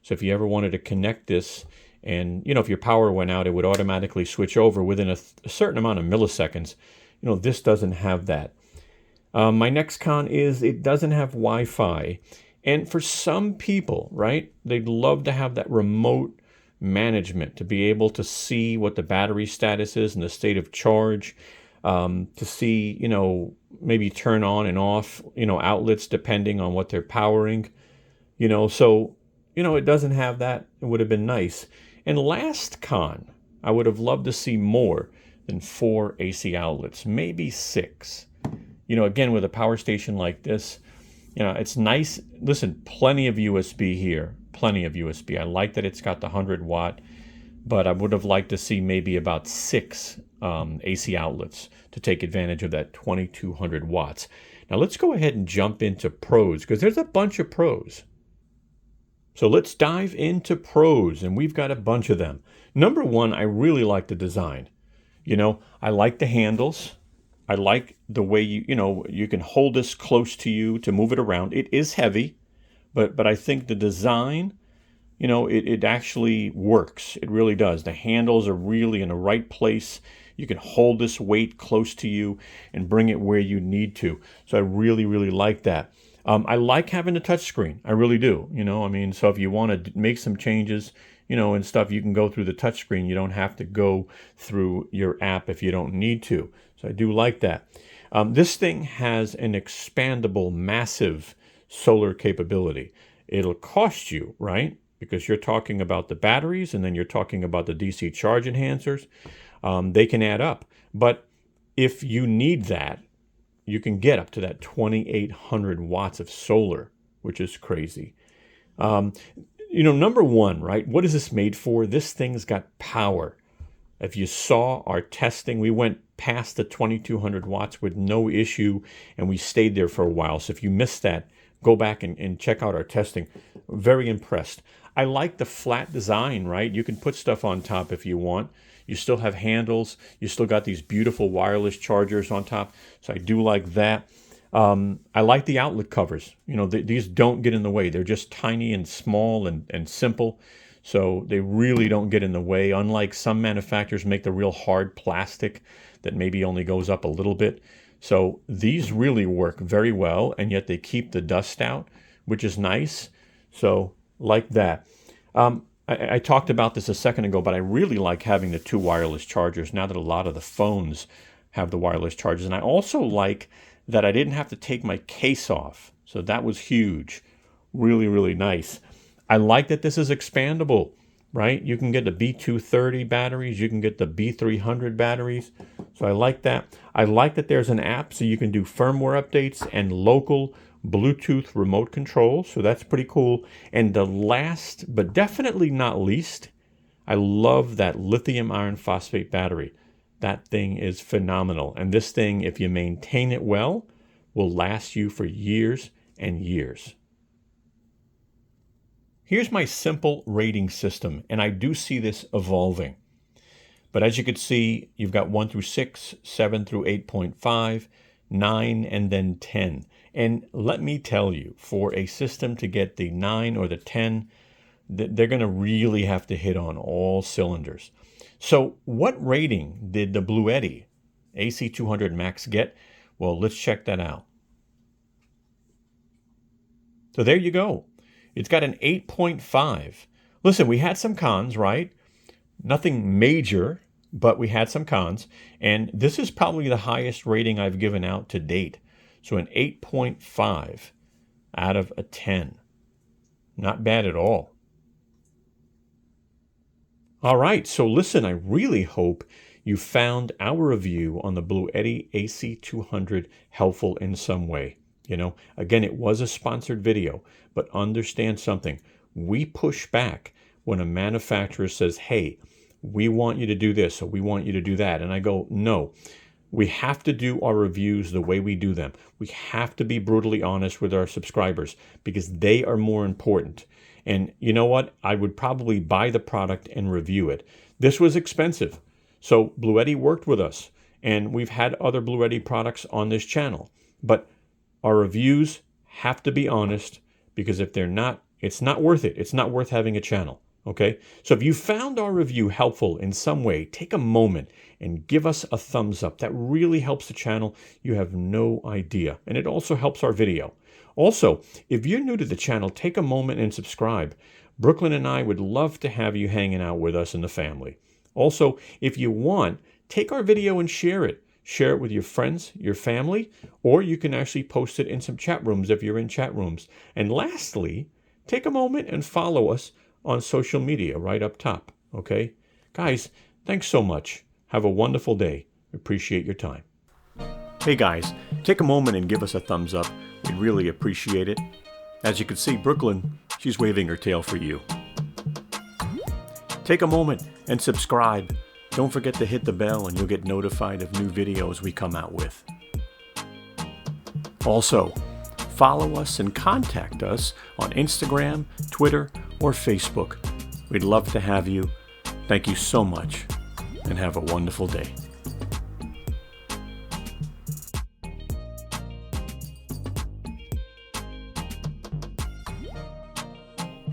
A: So if you ever wanted to connect this and, if your power went out, it would automatically switch over within a certain amount of milliseconds. This doesn't have that. My next con is it doesn't have Wi-Fi. And for some people, right, they'd love to have that remote management, to be able to see what the battery status is and the state of charge, to see, maybe turn on and off, outlets depending on what they're powering, so, it doesn't have that. It would have been nice. And last con, I would have loved to see more than 4 AC outlets, maybe 6. Again, with a power station like this, it's nice. Listen, plenty of USB here, plenty of USB. I like that it's got the 100 watt, but I would have liked to see maybe about 6 AC outlets to take advantage of that 2200 watts. Now let's go ahead and jump into pros, because there's a bunch of pros. So let's dive into pros, and we've got a bunch of them. Number one, I really like the design. I like the handles. I like the way you can hold this close to you to move it around. It is heavy, but I think the design, it actually works. It really does. The handles are really in the right place. You can hold this weight close to you and bring it where you need to. So I really, really like that. I like having a touch screen. I really do. So if you want to make some changes, and stuff, you can go through the touch screen. You don't have to go through your app if you don't need to. So I do like that. This thing has an expandable, massive solar capability. It'll cost you, right? Because you're talking about the batteries and then you're talking about the DC charge enhancers. They can add up. But if you need that, you can get up to that 2,800 watts of solar, which is crazy. Number one, right? What is this made for? This thing's got power. If you saw our testing, we went past the 2,200 watts with no issue, and we stayed there for a while. So if you missed that, go back and check out our testing. Very impressed. I like the flat design, right? You can put stuff on top if you want. You still have handles. You still got these beautiful wireless chargers on top. So I do like that. I like the outlet covers. These don't get in the way. They're just tiny and small and simple. So they really don't get in the way. Unlike some manufacturers make the real hard plastic that maybe only goes up a little bit. So these really work very well, and yet they keep the dust out, which is nice. So like that. I talked about this a second ago, but I really like having the two wireless chargers now that a lot of the phones have the wireless chargers. And I also like that I didn't have to take my case off. So that was huge. Really, really nice. I like that this is expandable, right? You can get the B230 batteries. You can get the B300 batteries. So I like that. I like that there's an app so you can do firmware updates and local Bluetooth remote control. So that's pretty cool. And the last, but definitely not least, I love that lithium iron phosphate battery. That thing is phenomenal. And this thing, if you maintain it well, will last you for years and years. Here's my simple rating system, and I do see this evolving. But as you can see, you've got 1 through 6, 7 through 8.5, 9, and then 10. And let me tell you, for a system to get the 9 or the 10, they're going to really have to hit on all cylinders. So what rating did the Bluetti AC200Max get? Well, let's check that out. So there you go. It's got an 8.5. Listen, we had some cons, right? Nothing major, but we had some cons. And this is probably the highest rating I've given out to date. So an 8.5 out of a 10. Not bad at all. All right, so listen, I really hope you found our review on the Bluetti AC200 helpful in some way. Again, it was a sponsored video, but understand something. We push back when a manufacturer says, hey, we want you to do this or we want you to do that. And I go, no, we have to do our reviews the way we do them. We have to be brutally honest with our subscribers because they are more important. And you know what? I would probably buy the product and review it. This was expensive. So Bluetti worked with us, and we've had other Bluetti products on this channel. But our reviews have to be honest because if they're not, it's not worth it. It's not worth having a channel. Okay? So if you found our review helpful in some way, take a moment and give us a thumbs up. That really helps the channel. You have no idea. And it also helps our video. Also, if you're new to the channel, take a moment and subscribe. Brooklyn and I would love to have you hanging out with us in the family. Also, if you want, take our video and share it. Share it with your friends, your family, or you can actually post it in some chat rooms if you're in chat rooms. And lastly, take a moment and follow us on social media right up top, okay? Guys, thanks so much. Have a wonderful day. Appreciate your time. Hey guys, take a moment and give us a thumbs up. We'd really appreciate it. As you can see, Brooklyn, she's waving her tail for you. Take a moment and subscribe. Don't forget to hit the bell and you'll get notified of new videos we come out with. Also, follow us and contact us on Instagram, Twitter, or Facebook. We'd love to have you. Thank you so much and have a wonderful day.